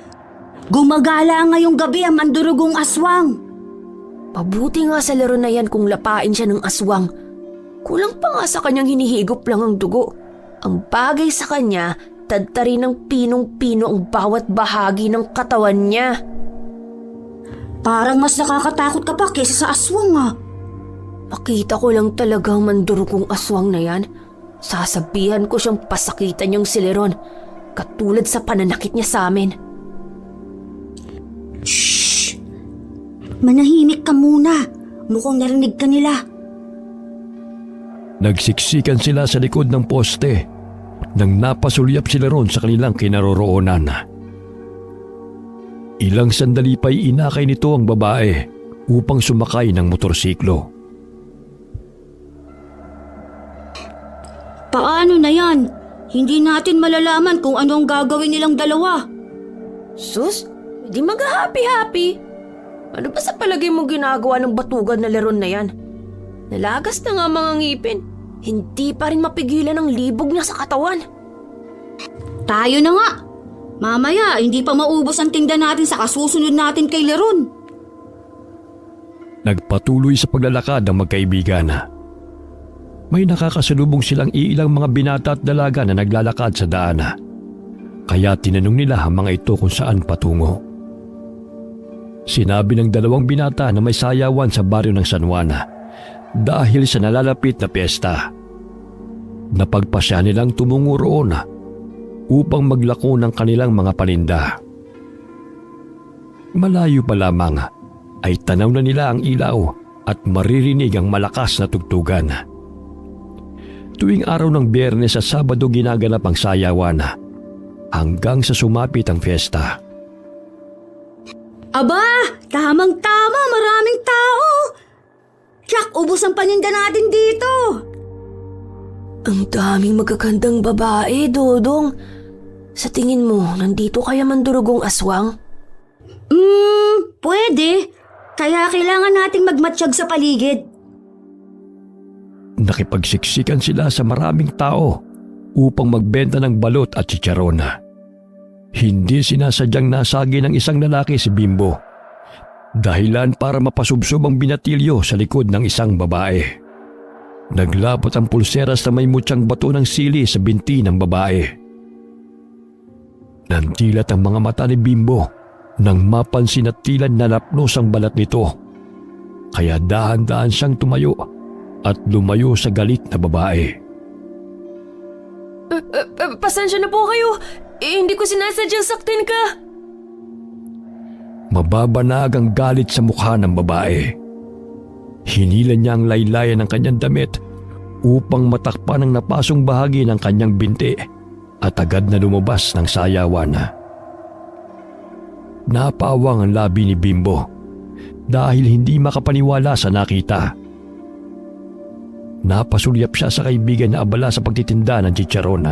gumagala ngayong gabi ang mandurugong aswang. Mabuti nga sa Leron na yan kung lapain siya ng aswang. Kulang pa nga sa kanyang hinihigop lang ang dugo. Ang bagay sa kanya, tadtari ng pinong-pino ang bawat bahagi ng katawan niya. Parang mas nakakatakot ka pa kaysa sa aswang ah. Makita ko lang talagang mandurugong aswang na yan. Sasabihan ko siyang pasakitan yung si Leron, katulad sa pananakit niya sa amin. Shhh! Manahimik ka muna. Mukhang narinig ka nila. Nagsiksikan sila sa likod ng poste nang napasulyap sila ron sa kanilang kinaroroonan. Ilang sandali pa'y inakay nito ang babae upang sumakay ng motorsiklo. Paano na yan? Hindi natin malalaman kung ano ang gagawin nilang 2. Sus, di mag-happy-happy. Ano ba sa palagay mo ginagawa ng batugan na Leron na yan? Nalagas na nga mga ngipin. Hindi pa rin mapigilan ang libog niya sa katawan. Tayo na nga. Mamaya, hindi pa maubos ang tinda natin sa kasusunod natin kay Leron. Nagpatuloy sa paglalakad ang magkaibigan. May nakakasalubong silang iilang mga binata at dalaga na naglalakad sa daan. Kaya tinanong nila ang mga ito kung saan patungo. Sinabi ng 2 binata na may sayawan sa baryo ng San Juan dahil sa nalalapit na piyesta. Napagpasya nilang tumungo roon upang maglako ng kanilang mga paninda. Malayo pa lamang ay tanaw na nila ang ilaw at maririnig ang malakas na tugtugan. Tuwing araw ng Biyernes at Sabado ginaganap ang sayawan hanggang sa sumapit ang fiesta. Aba, tamang-tama, maraming tao. Tiyak, ubos ang paninda natin dito. Ang daming magagandang babae, Dodong. Sa tingin mo, nandito kaya mandurugong aswang? Pwede. Kaya kailangan nating magmatsyag sa paligid. Nakipagsiksikan sila sa maraming tao upang magbenta ng balot at chicharon. Hindi sinasadyang nasagi ng isang lalaki si Bimbo. Dahilan para mapasubsob ang binatilyo sa likod ng isang babae. Naglapot ang pulseras na may mutyang bato ng sili sa binti ng babae. Nantilat ang mga mata ni Bimbo nang mapansin at tila nalapnos ang balat nito. Kaya dahan-dahan siyang tumayo at lumayo sa galit na babae. Pasensya na po kayo. Hindi ko sinasadyang saktin ka. Mababanag ang galit sa mukha ng babae. Hinila niya ang laylayan ng kanyang damit upang matakpan ang napasong bahagi ng kanyang binti at agad na lumabas ng sayawan. Napawang ang labi ni Bimbo dahil hindi makapaniwala sa nakita. Napasulyap siya sa kaibigan na abala sa pagtitinda ng chicharon.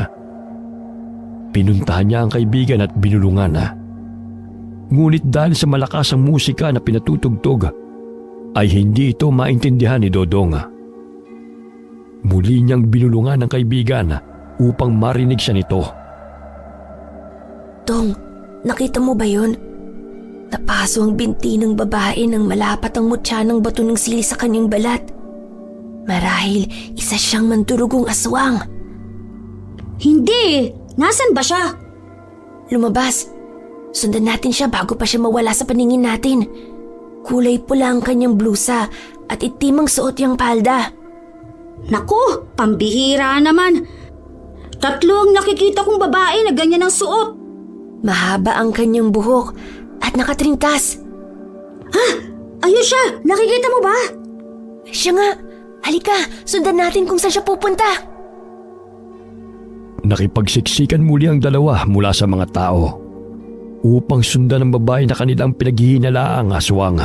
Pinuntahan niya ang kaibigan at binulungan. Ngunit dahil sa malakas ang musika na pinatutugtog, ay hindi ito maintindihan ni Dodong. Muli niyang binulungan ang kaibigan upang marinig siya nito. Dong, nakita mo ba yun? Napaso ang binti ng babae nang malapat ang mutya ng bato ng sili sa kanyang balat. Marahil isa siyang mandurugong aswang. Hindi! Nasaan ba siya? Lumabas. Sundan natin siya bago pa siya mawala sa paningin natin. Kulay pula ang kanyang blusa at itim ang suot niyang palda. Naku, pambihira naman. 3 ang nakikita kong babae na ganyan ang suot. Mahaba ang kanyang buhok at nakatringkas. Ayun siya! Nakikita mo ba? Siya nga! Halika, sundan natin kung saan siya pupunta. Nakipagsiksikan muli ang dalawa mula sa mga tao upang sundan ang babae na kanilang pinaghihinalaang aswang.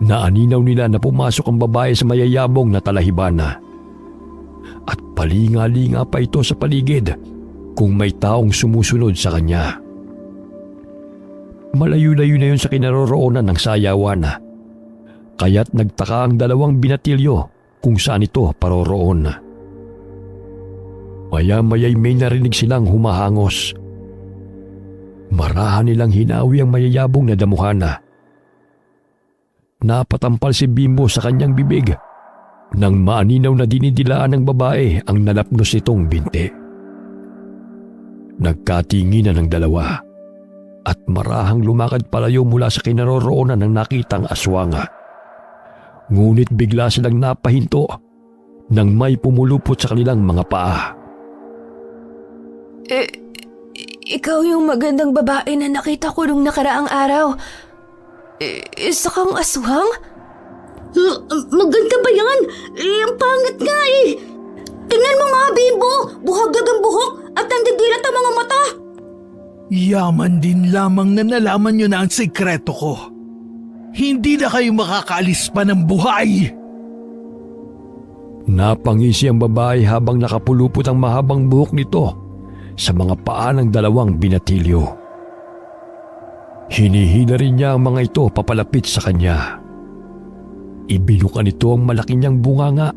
Naaninaw nila na pumasok ang babae sa mayayabong na talahiban. At palinga-linga pa ito sa paligid kung may taong sumusunod sa kanya. Malayo-layo na yun sa kinaroroonan ng sayawan. Kaya't nagtaka ang dalawang binatilyo kung saan ito paroroon. Maya-maya'y may narinig silang humahangos. Marahan nilang hinawi ang mayayabong na damuhana. Napatampal si Bimbo sa kanyang bibig nang maaninaw na dinidilaan ng babae ang nalapnos nitong binti. Nagkatinginan ng dalawa at marahang lumakad palayo mula sa kinaroroonan ng nakitang aswanga. Ngunit bigla silang napahinto nang may pumulupot sa kanilang mga paa. Ikaw yung magandang babae na nakita ko nung nakaraang araw. Isa kang aswang? Maganda ba yan? Ang pangit nga eh. Tingnan mo nga, Bimbo. Buhagag ang buhok at nandidilat ang mga mata. Yaman din lamang na nalaman nyo na ang sekreto ko. Hindi na kayo makakaalis pa ng buhay. Napangisi ang babae habang nakapulupot ang mahabang buhok nito sa mga paa ng dalawang binatilyo. Hinihila rin niya ang mga ito papalapit sa kanya. Ibinuka nito ang malaki niyang bunganga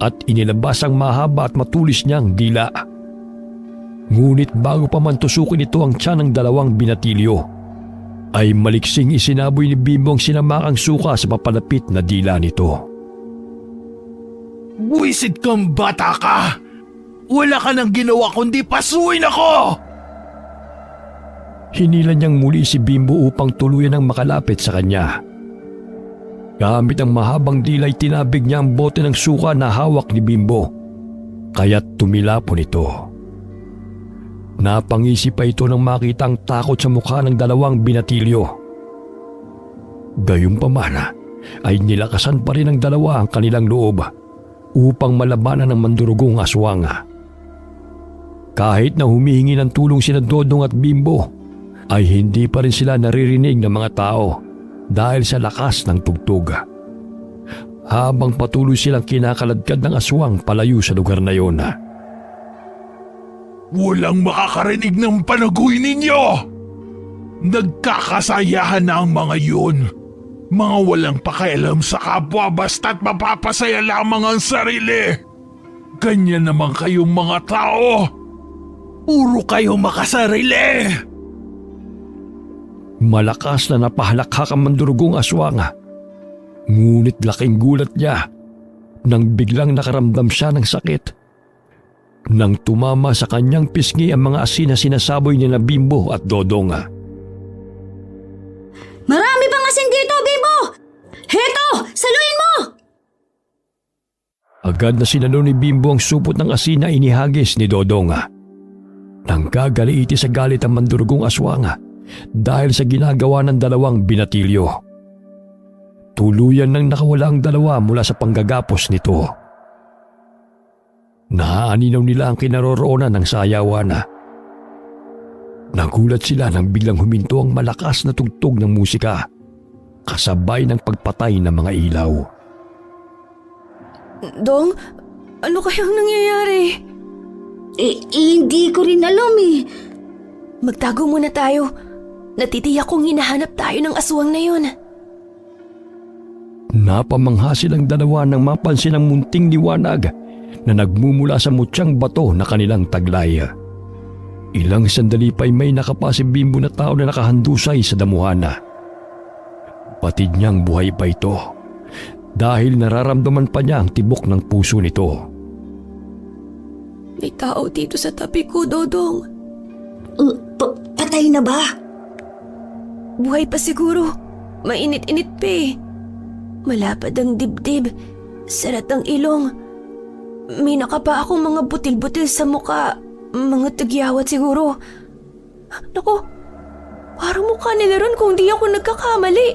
at inilabas ang mahaba at matulis niyang dila. Ngunit bago pa man tusukin ito ang tiyan ng dalawang binatilyo, ay maliksing isinaboy ni Bimbo ang sinamakang suka sa papalapit na dila nito. Buwisit kang bata ka! Wala ka nang ginawa kundi pasuin ako! Hinila niyang muli si Bimbo upang tuluyan ang makalapit sa kanya. Gamit ang mahabang dilay tinabig niya ang bote ng suka na hawak ni Bimbo, kaya't tumilapon ito. Napangisi pa ito nang makita ang takot sa mukha ng dalawang binatilyo. Gayunpaman ay nilakasan pa rin ng dalawa ang kanilang loob upang malabanan ng mandurugong aswang. Kahit na humihingi ng tulong sina Dodong at Bimbo, ay hindi pa rin sila naririnig ng mga tao dahil sa lakas ng tugtog. Habang patuloy silang kinakaladkad ng aswang palayo sa lugar na yon. Walang makakarinig ng panagoy ninyo! Nagkakasayahan na ang mga yun. Mga walang pakialam sa kapwa basta't mapapasaya lamang ang sarili. Ganyan naman kayong mga tao. Puro kayo makasarili. Malakas na napahalakhak ang mandurugong aswang. Ngunit laking gulat niya nang biglang nakaramdam siya ng sakit. Nang tumama sa kanyang pisngi ang mga asin na sinasaboy niya na Bimbo at Dodong. Marami pang asin dito, Bimbo! Heto! Saluin mo! Agad na sinalo ni Bimbo ang supot ng asin na inihagis ni Dodong. Nang gagaliiti sa galit ang mandurugong aswang dahil sa ginagawa ng dalawang binatilyo. Tuluyan nang nakawala ang dalawa mula sa panggagapos nito. Naaaninaw nila ang kinaroroonan ng sayawan. Nagulat sila nang biglang huminto ang malakas na tugtog ng musika, kasabay ng pagpatay ng mga ilaw. Dong, ano kayang nangyayari? Hindi ko rin alam eh. Magtago muna tayo. Natitiyak kong hinahanap tayo ng aswang na yun. Napamangha silang dalawa nang mapansin ang munting liwanag na nagmumula sa mutyang bato na kanilang taglay. Ilang sandali pa'y may nakapa si Bimbo na tao na nakahandusay sa damuhan. Batid niyang buhay pa ito dahil nararamdaman pa niya ang tibok ng puso nito. May tao dito sa tabi ko, Dodong. Patay na ba? Buhay pa siguro. Mainit-init pa eh. Malapad ang dibdib. Sarat ang ilong. May nakapa akong mga butil-butil sa muka. Mga tagyawat siguro. Naku, parang mukha nila ron kung di ako nagkakamali.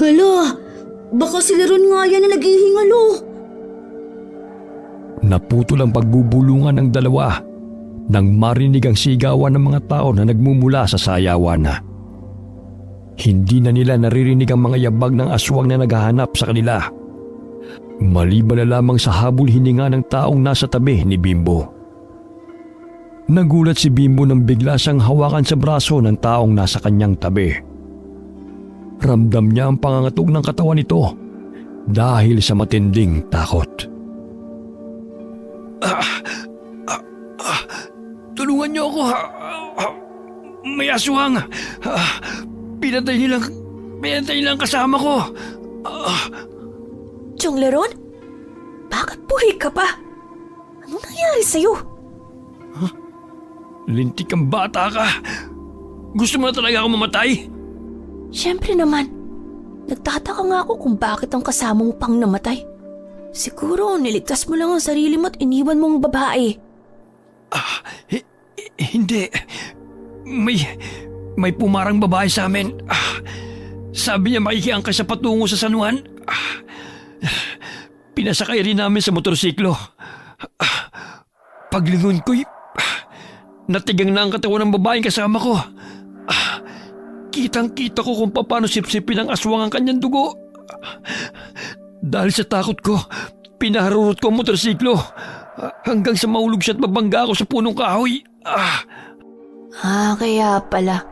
Hala, baka sila ron nga yan na naghihingalo. Naputol ang pagbubulungan ng dalawa nang marinig ang sigawan ng mga tao na nagmumula sa sayawan. Hindi na nila naririnig ang mga yabag ng aswang na naghahanap sa kanila. Maliban na lamang sa habol hininga ng taong nasa tabi ni Bimbo. Nagulat si Bimbo nang bigla siyang hawakan sa braso ng taong nasa kanyang tabi. Ramdam niya ang pangangatog ng katawan nito dahil sa matinding takot. Tulungan niyo ako. May aswang. Pinatay nilang kasama ko. Chongleron? Bakit buhay ka pa? Anong nangyari sa'yo? Lintik kang bata ka. Gusto mo na talaga ako mamatay? Siyempre naman. Nagtataka nga ako kung bakit ang kasama mo pang namatay. Siguro niligtas mo lang ang sarili mo at iniwan mong babae. Hindi. May pumarang babae sa amin. Sabi niya makikiangkas sa patungo sa San Juan. Pinasakay rin namin sa motorsiklo. Paglingon ko'y natigang na ang katawan ng babaeng kasama ko. Kitang-kita ko kung paano sipsipin ng aswang ang kanyang dugo. Dahil sa takot ko, pinaharurot ko ang motorsiklo hanggang sa mahulog siya at mabangga ako sa punong kahoy. Kaya pala.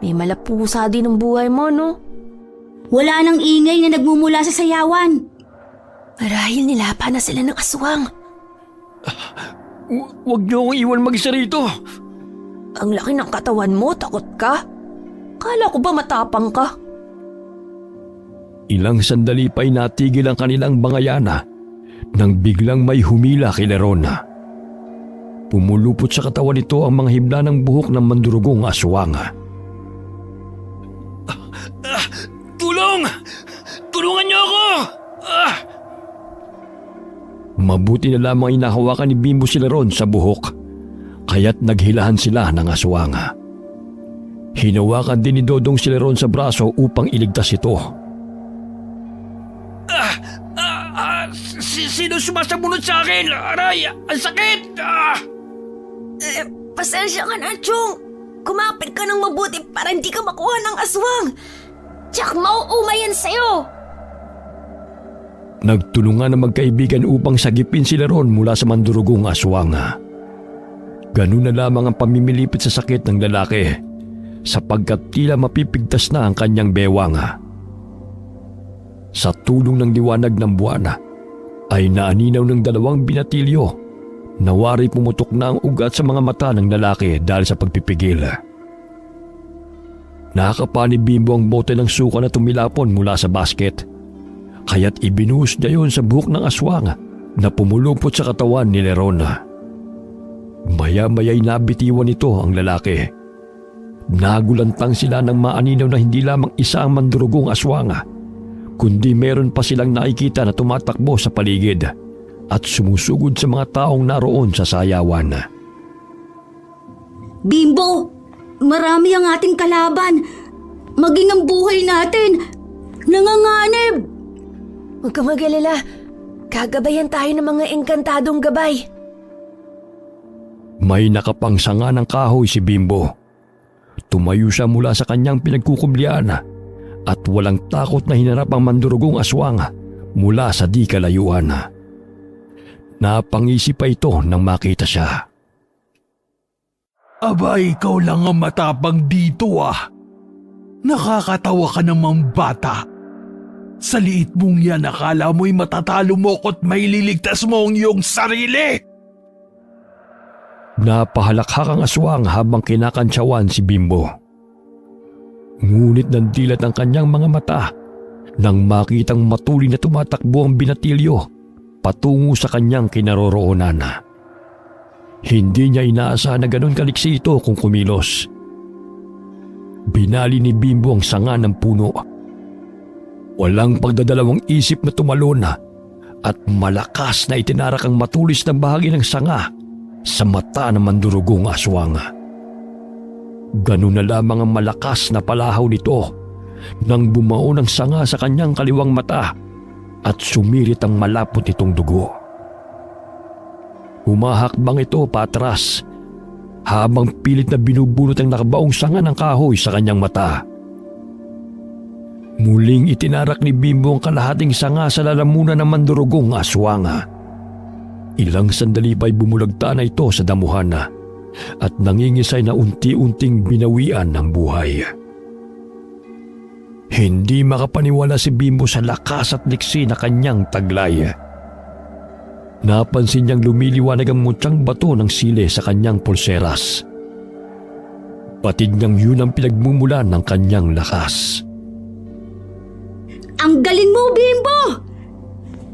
May malapusa din ang buhay mo, no? Wala nang ingay na nagmumula sa sayawan. Marahil nilapa na sila ng aswang. Huwag niyo akong iwan mag-isa rito. Ang laki ng katawan mo, takot ka? Kala ko ba matapang ka? Ilang sandali pa'y natigil ang kanilang bangayana nang biglang may humila kay Lerona. Pumulupot sa katawan nito ang mga hibla ng buhok ng mandurugong aswang. Tulong! Tulungan niyo ako! Mabuti na lamang inahawakan ni Bimbo si Leron sa buhok, kaya't naghilahan sila ng aswang. Hinawakan din ni Dodong si Leron sa braso upang iligtas ito. Sino sumasabunod sa akin? Aray! Ang sakit! Pasensya ka na, Chong. Kumapit ka ng mabuti para hindi ka makuha ng aswang. Tsak mauuma yan sa'yo. Nagtulungan ang magkaibigan upang sagipin si Leron mula sa mandurugong aswang. Ganun na lamang ang pamimilipit sa sakit ng lalaki sapagkat tila mapipigtas na ang kanyang bewang. Sa tulong ng liwanag ng buwan ay naaninaw ng dalawang binatilyo. Nawari pumutok na ang ugat sa mga mata ng lalaki dahil sa pagpipigil. Nakakapa ni Bimbo ang bote ng suka na tumilapon mula sa basket. Kaya't ibinuhos niya yun sa buhok ng aswang na pumulupot sa katawan ni Leron. Maya-maya'y nabitiwan nito ang lalaki. Nagulantang sila ng maaninaw na hindi lamang isa ang mandurugong aswang, kundi meron pa silang nakikita na tumatakbo sa paligid at sumusugod sa mga taong naroon sa sayawan. Bimbo, marami ang ating kalaban. Maging ang buhay natin nanganganib. Huwag kang mag-alala. Gagabayan tayo ng mga engkantadong gabay. May nakapang sanga ng kahoy si Bimbo. Tumayo siya mula sa kanyang pinagkukublian at walang takot na hinarap ang mandurugong aswang mula sa di kalayuan. Napangisi pa ito nang makita siya. Aba, ikaw lang ang matapang dito ah. Nakakatawa ka namang bata. Sa liit mong yan, akala mo'y matatalo mo ko't may liligtas mo ang iyong sarili. Napahalakhak ang aswang habang kinakantsawan si Bimbo. Ngunit nandilat ang kanyang mga mata nang makitang matuloy na tumatakbo ang binatilyo patungo sa kanyang kinaroroonan. Hindi niya inaasahan na ganun kaliksi ito kung kumilos. Binali ni Bimbo ang sanga ng puno. Walang pagdadalawang isip na tumalon at malakas na itinarak ang matulis na bahagi ng sanga sa mata ng mandurugong aswang. Ganun na lamang ang malakas na palahaw nito nang bumao ng sanga sa kanyang kaliwang mata at sumirit ang malapot nitong dugo. Humahakbang ito patras habang pilit na binubunot ang nakabaong sanga ng kahoy sa kanyang mata. Muling itinarak ni Bimbo ang kalahating sanga sa lalamunan ng mandurugong aswang. Ilang sandali pa'y bumulagta na ito sa damuhan at nangingisay na unti-unting binawian ng buhay. Hindi makapaniwala si Bimbo sa lakas at liksi na kanyang taglay. Napansin niyang lumiliwanag ang mutyang bato ng sile sa kanyang pulseras. Batid niyang yun ang pinagmumulan ng kanyang lakas. Ang galing mo, Bimbo!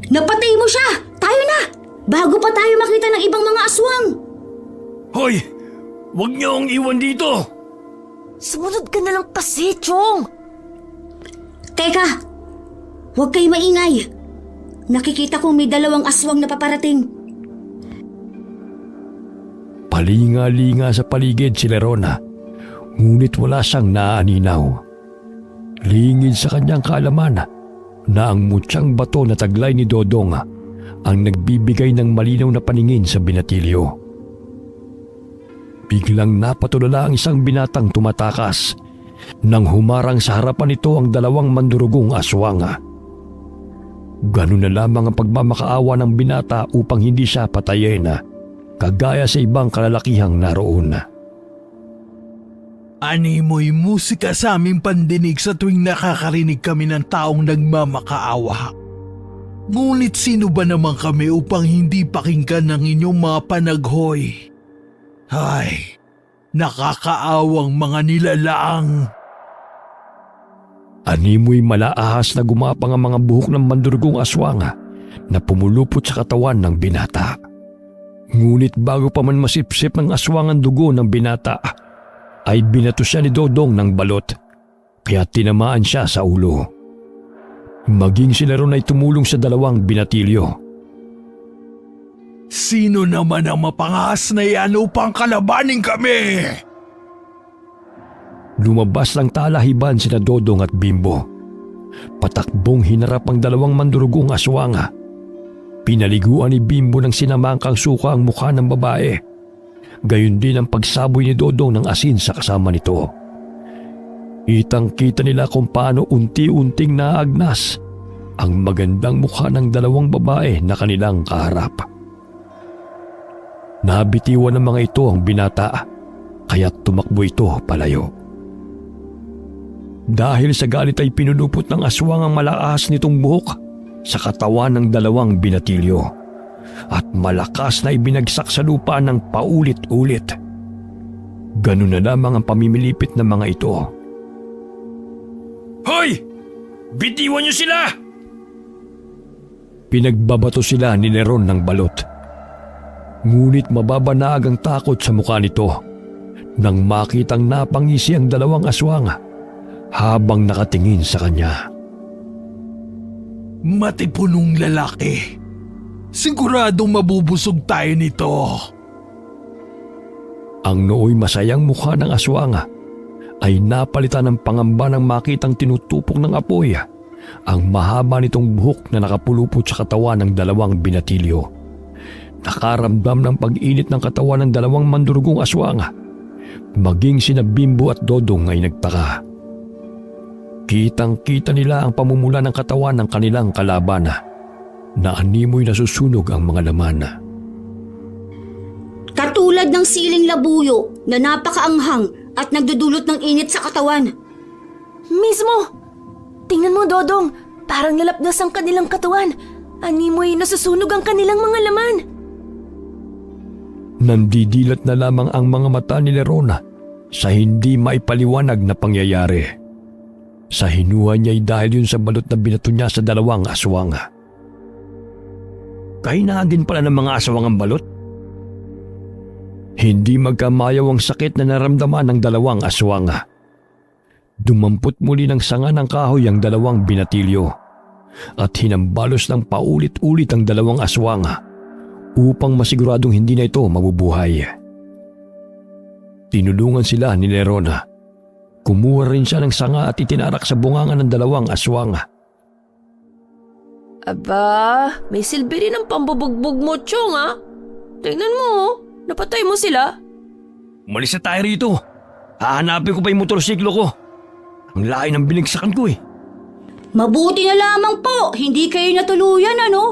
Napatay mo siya! Tayo na! Bago pa tayo makita ng ibang mga aswang! Hoy! Huwag niyo akong iwan dito! Sumunod ka na lang kasi, Chong! Teka! Huwag kayo maingay! Nakikita kong may dalawang aswang na paparating. Palinga-linga sa paligid si Lerona, ngunit wala siyang naaninaw. Lingid sa kanyang kaalaman na ang mutyang bato na taglay ni Dodong ang nagbibigay ng malinaw na paningin sa binatilyo. Biglang napatulala ang isang binatang tumatakas nang humarang sa harapan nito ang dalawang mandurugong aswang. Ganun na lamang ang pagmamakaawa ng binata upang hindi siya patayin, kagaya sa ibang kalalakihang naroon. Ani mo'y musika sa aming pandinig sa tuwing nakakarinig kami ng taong nagmamakaawa. Ngunit sino ba naman kami upang hindi pakinggan ng inyong mga panaghoy? Ay, nakakaawang mga nilalang. Animoy malaahas na gumapang ang mga buhok ng mandurugong aswang na pumulupot sa katawan ng binata. Ngunit bago pa man masipsip ng aswang ang dugo ng binata, ay binato siya ni Dodong ng balot, kaya tinamaan siya sa ulo. Maging sila ron ay tumulong sa dalawang binatilyo. Sino naman ang mapangahas na yan upang kalabanin kami? Lumabas lang talahiban sina Dodong at Bimbo. Patakbong hinarap ang dalawang mandurugong aswang. Pinaliguan ni Bimbo ng sinamangkang suka ang mukha ng babae. Gayon din ang pagsaboy ni Dodong ng asin sa kasama nito. Kitang-kita nila kung paano unti-unting naagnas ang magandang mukha ng dalawang babae na kanilang kaharap. Nabitiwan ng mga ito ang binata, kaya tumakbo ito palayo. Dahil sa galit ay pinulupot ng aswang ang malakas nitong buhok sa katawan ng dalawang binatilyo at malakas na ibinagsak sa lupa ng paulit-ulit. Ganun na lamang ang pamimilipit ng mga ito. Hoy! Bitiwan niyo sila! Pinagbabato sila ni Neron ng balot. Ngunit mababanag ang takot sa mukha nito nang makitang napangisi ang dalawang aswang habang nakatingin sa kanya. Matipunong lalaki. Siguradong mabubusog tayo nito. Ang nooy masayang mukha ng aswang ay napalitan ng pangamba ng makitang tinutupok ng apoy ang mahaba nitong buhok na nakapulupot sa katawan ng dalawang binatilyo. nakaramdam ng pag-init ng katawan ng dalawang mandurugong aswang. Maging sina Bimbo at Dodong ay nagtaka. Kitang-kita nila ang pamumula ng katawan ng kanilang kalaban na animoy nasusunog ang mga laman. Katulad ng siling labuyo na napakaanghang at nagdudulot ng init sa katawan. Mismo! Tingnan mo, Dodong. Parang lalapdas ang kanilang katawan. Animoy nasusunog ang kanilang mga laman. Nandidilat na lamang ang mga mata ni Lerona sa hindi maipaliwanag na pangyayari. Sa hinuha niya ay dahil yun sa balot na binato niya sa dalawang aswang. Kahinaan din pala ng mga aswang ang balot. Hindi magkamayaw ang sakit na naramdaman ng dalawang aswang. Dumampot muli ng sanga ng kahoy ang dalawang binatilyo at hinambalos ng paulit-ulit ang dalawang aswang upang masiguradong hindi na ito mabubuhay. Tinulungan sila ni Lerona. Kumuha rin siya ng sanga at itinarak sa bungangan ng dalawang aswang. Aba, may silbi rin ang pambubugbog mo, Chong, ha? Tingnan mo, napatay mo sila. Umalis na tayo rito. Hahanapin ko pa yung motorsiklo ko. Ang layo ng binigsakan ko eh. Mabuti na lamang po, hindi kayo natuluyan, ano?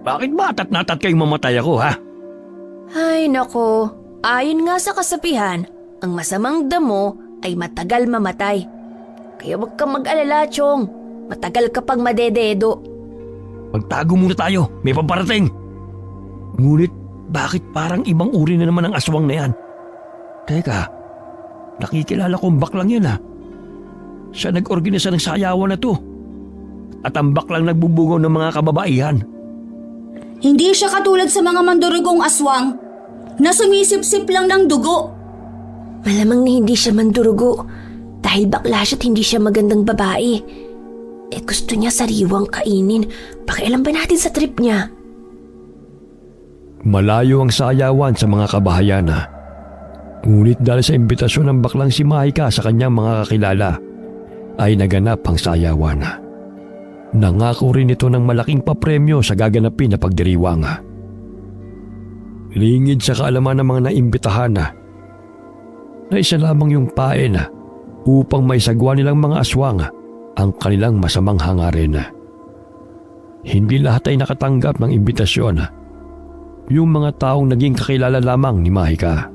Bakit ba natat kayong mamatay ako, ha? Ay, nako. Ayon nga sa kasabihan, ang masamang damo ay matagal mamatay. Kaya huwag kang mag-alala, Chong. Matagal ka pang madededo. Magtago muna tayo, may paparating. Ngunit bakit parang ibang uri na naman ang aswang na yan? Teka, nakikilala kong baklang yan ha. Siya nag-organisa ng sayawan na to. At ang baklang nagbubugaw ng mga kababaihan. Hindi siya katulad sa mga mandurugong aswang na sumisip-sip lang ng dugo. Malamang na hindi siya mandurugo dahil bakla siya at hindi siya magandang babae. Gusto niya sariwang kainin. Pakialam ba natin sa trip niya? Malayo ang sayawan sa mga kabahayan. Ngunit dahil sa imbitasyon ng baklang si Mahika sa kanyang mga kakilala, ay naganap ang sayawan. Nangako rin ito ng malaking papremyo sa gaganapin na pagdiriwang. Lingid sa kaalaman ng mga naimbitahan na isa lamang yung pain upang maisagwa nilang mga aswang ang kanilang masamang hangarin. Hindi lahat ay nakatanggap ng imbitasyon. Yung mga taong naging kakilala lamang ni Mahika.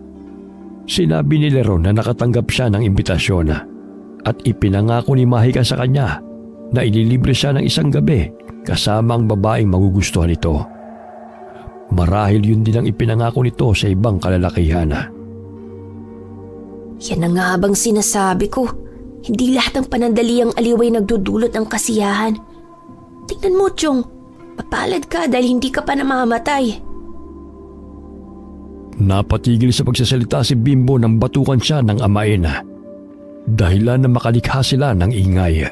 Sinabi ni Leron na nakatanggap siya ng imbitasyon at ipinangako ni Mahika sa kanya na ililibre siya ng isang gabi kasama ang babaeng magugustuhan nito. Marahil yun din ang ipinangako nito sa ibang kalalakihan. Yan ang nga bang sinasabi ko. Hindi lahat ng panandaliang aliway nagdudulot ng kasiyahan. Tingnan mo, Chong. Papalad ka dahil hindi ka pa namamatay. Napatigil sa pagsasalita si Bimbo nang batukan siya ng amain. Dahilan na makalikha sila ng ingay.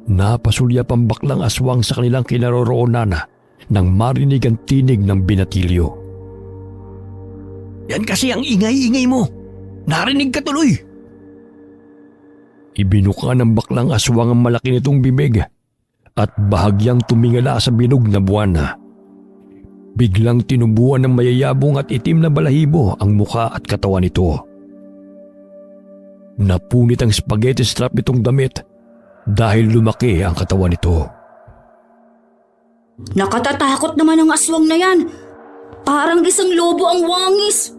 Napasulyap ang baklang aswang sa kanilang kinaroroonan nang marinig ang tinig ng binatilyo. Yan kasi ang ingay-ingay mo. Narinig ka tuloy. Ibinuka ng baklang aswang ang malaki nitong bibig at bahagyang tumingala sa binog na buwan. Biglang tinubuan ng mayayabong at itim na balahibo ang mukha at katawan nito. Napunit ang spaghetti strap nitong damit dahil lumaki ang katawan nito. Nakatatakot naman ang aswang na yan. Parang isang lobo ang wangis.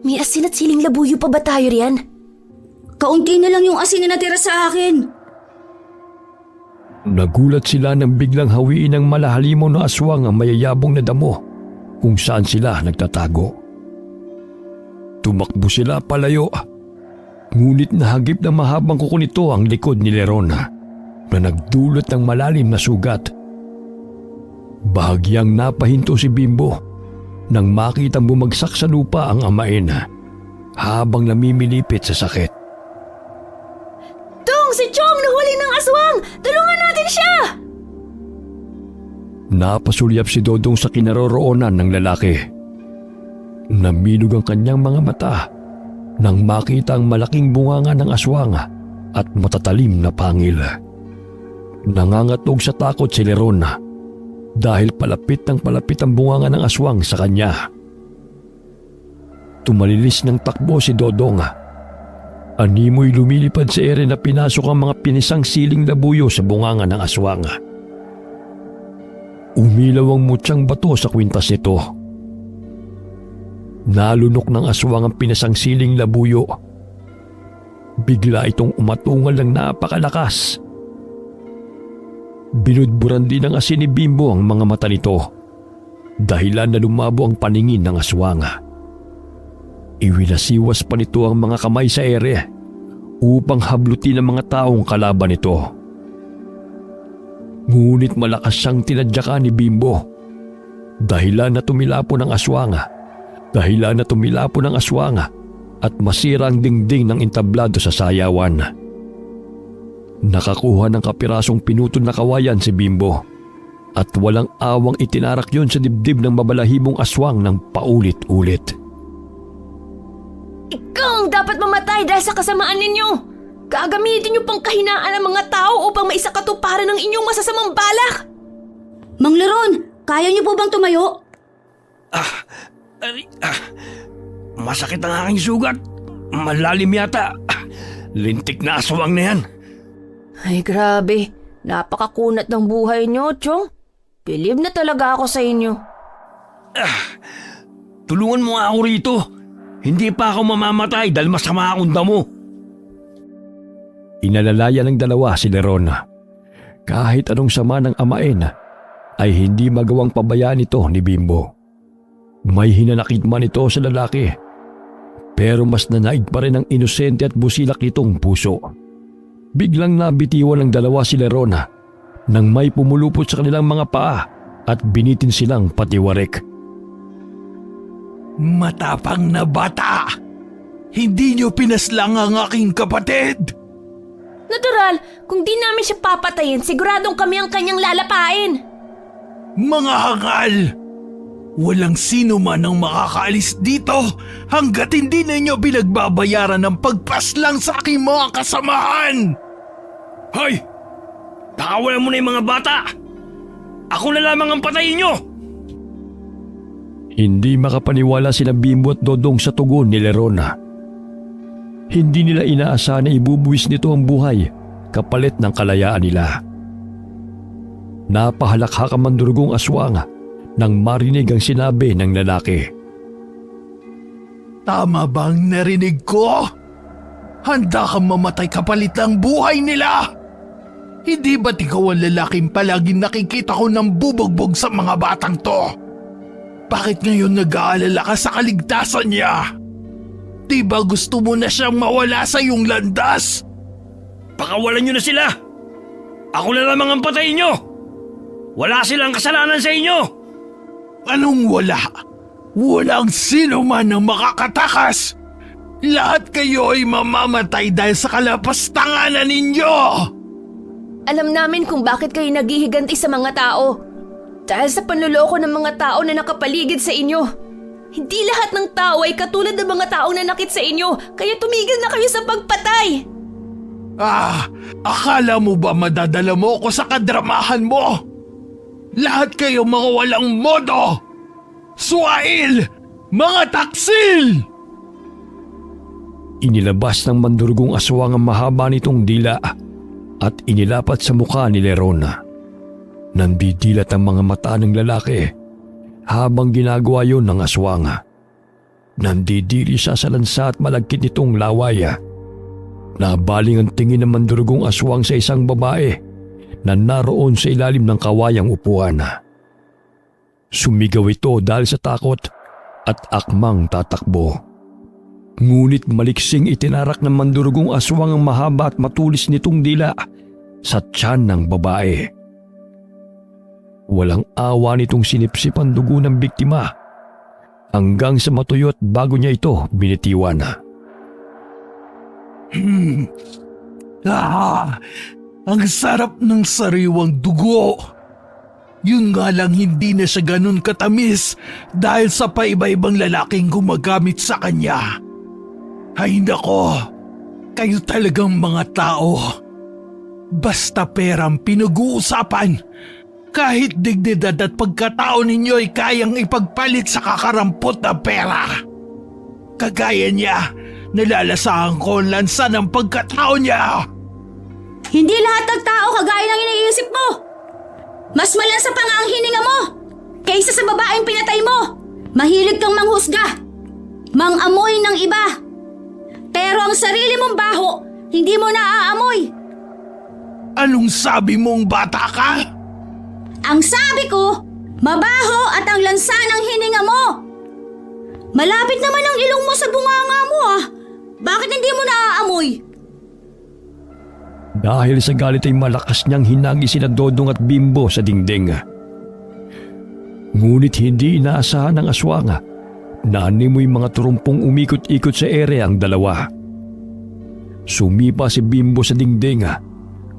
May asin at siling labuyo pa ba tayo riyan? Kaunti na lang yung asin na natira sa akin. Nagulat sila nang biglang hawiin ng malahalimo na aswang ang mayayabong na damo kung saan sila nagtatago. Tumakbo sila palayo, ngunit nahagip ng mahabang kuko nito ang likod ni Lerona na nagdulot ng malalim na sugat. Bahagyang napahinto si Bimbo nang makitang bumagsak sa lupa ang amain habang namimilipit sa sakit. Si Chong nahuli ng aswang! Tulungan natin siya! Napasulyap si Dodong sa kinaroroonan ng lalaki. Naminog ang kanyang mga mata nang makita ang malaking bunganga ng aswang at matatalim na pangil. Nangangatog sa takot si Leron dahil palapit ng palapit ang bunganga ng aswang sa kanya. Tumalilis ng takbo si Dodong. Animoy lumilipad sa ere na pinasok ang mga pinisang siling labuyo sa bunganga ng aswang. Umilaw ang mutyang bato sa kwintas nito. Nalunok ng aswang ang pinasang siling labuyo. Bigla itong umatungal ng napakalakas. Binudburan din ng asin ni Bimbo ang mga mata nito, dahilan na lumabo ang paningin ng aswang. Iwinasiwas pa nito ang mga kamay sa ere upang hablutin ang mga taong kalaban nito. Ngunit malakas siyang tinadyakan ni Bimbo, dahilan na tumilapo ng aswang at masira ang dingding ng entablado sa sayawan. Nakakuha ng kapirasong pinutol na kawayan si Bimbo at walang awang itinarak yon sa dibdib ng mabalahibong aswang ng paulit-ulit. Ikaw ang dapat mamatay dahil sa kasamaan ninyo! Gagamitin niyo pang kahinaan ng mga tao upang maisakatuparan ng inyong masasamang balak! Mang Leron, kaya niyo po bang tumayo? Masakit ang aking sugat. Malalim yata. Lintik na aswang na yan. Ay grabe, napakakunat ng buhay niyo, Chong. Believe na talaga ako sa inyo. Tulungan mo nga ako rito. Hindi pa ako mamamatay dahil masama akong damo. Inalalaya ng dalawa si Leron. Kahit anong sama ng amain, ay hindi magawang pabayaan ito ni Bimbo. May hinanakit man ito sa lalaki, pero mas nanaig pa rin ang inosente at busilak nitong puso. Biglang nabitiwan ng dalawa si Leron nang may pumulupot sa kanilang mga paa at binitin silang patiwarik. Matapang na bata! Hindi niyo pinaslang ang aking kapatid! Natural, kung di namin siya papatayin, siguradong kami ang kanyang lalapain. Mga hangal! Walang sino man ang makakaalis dito hanggat hindi ninyo pinagbabayaran ng pagpaslang sa aking mga kasamahan! Hoy! Pakawalan mo na yung mga bata! Ako na lamang ang patayin nyo! Hindi makapaniwala sina Bimbo at Dodong sa tugon ni Leron. Hindi nila inaasahan na ibubuwis nito ang buhay kapalit ng kalayaan nila. Napahalakhak ang mandurugong aswang nang marinig ang sinabi ng lalaki. Tama bang narinig ko? Handa kang mamatay kapalit ng buhay nila? Hindi ba't ikaw ang lalaking palaging nakikita ko ng bubugbog sa mga batang to? Bakit ngayon nag-aalala ka sa kaligtasan niya? Di ba gusto mo na siyang mawala sa iyong landas? Pakawalan nyo na sila! Ako na lamang ang patayin nyo! Wala silang kasalanan sa inyo! Anong wala? Walang sino man ang makakatakas! Lahat kayo ay mamamatay dahil sa kalapastanganan ninyo! Alam namin kung bakit kayo naghihiganti sa mga tao. Dahil sa panluloko ng mga tao na nakapaligid sa inyo. Hindi lahat ng tao ay katulad ng mga taong nanakit sa inyo, kaya tumigil na kayo sa pagpatay! Akala mo ba madadala mo ko sa kadramahan mo? Lahat kayo mga walang modo! Suwail! Mga taksil! Inilabas ng mandurugong aswang ang mahaba nitong dila at inilapat sa mukha ni Leron. Nandidilat ang mga mata ng lalaki habang ginagawa yon ng aswang. Nandidiri siya sa lansa at malagkit nitong laway. Nabaling ang tingin ng mandurugong aswang sa isang babae na naroon sa ilalim ng kawayang upuan. Sumigaw ito dahil sa takot at akmang tatakbo. Ngunit maliksing itinarak ng mandurugong aswang ang mahaba at matulis nitong dila sa tiyan ng babae. Walang awa nitong sinipsip ang dugo ng biktima hanggang sa matuyot bago niya ito binitiwan. Ang sarap ng sariwang dugo. Yun nga lang hindi na siya ganun katamis dahil sa paiba-ibang lalaking gumagamit sa kanya. Ay nako, kayo talagang mga tao. Basta perang pinag-uusapan, Kahit dignidad at pagkatao ninyo ay kayang ipagpalit sa kakarampot na pera. Kagaya niya, nalalasahan ko ang lansa ng pagkatao niya. Hindi lahat ng tao kagaya ng iniisip mo. Mas malansa pa nga ang hininga mo kaysa sa babaeng pinatay mo. Mahilig kang manghusga, mangamoy ng iba. Pero ang sarili mong baho, hindi mo naaamoy. Anong sabi mong bata ka? Ang sabi ko, mabaho at ang lansa ng hininga mo. Malapit naman ang ilong mo sa bunganga mo ah. Bakit hindi mo naaamoy? Dahil sa galit ay malakas niyang hinagi sina Dodong at Bimbo sa dingding. Ngunit hindi inaasahan ng aswang na animoy mga turumpong umikot-ikot sa ere ang dalawa. Sumipa si Bimbo sa dingding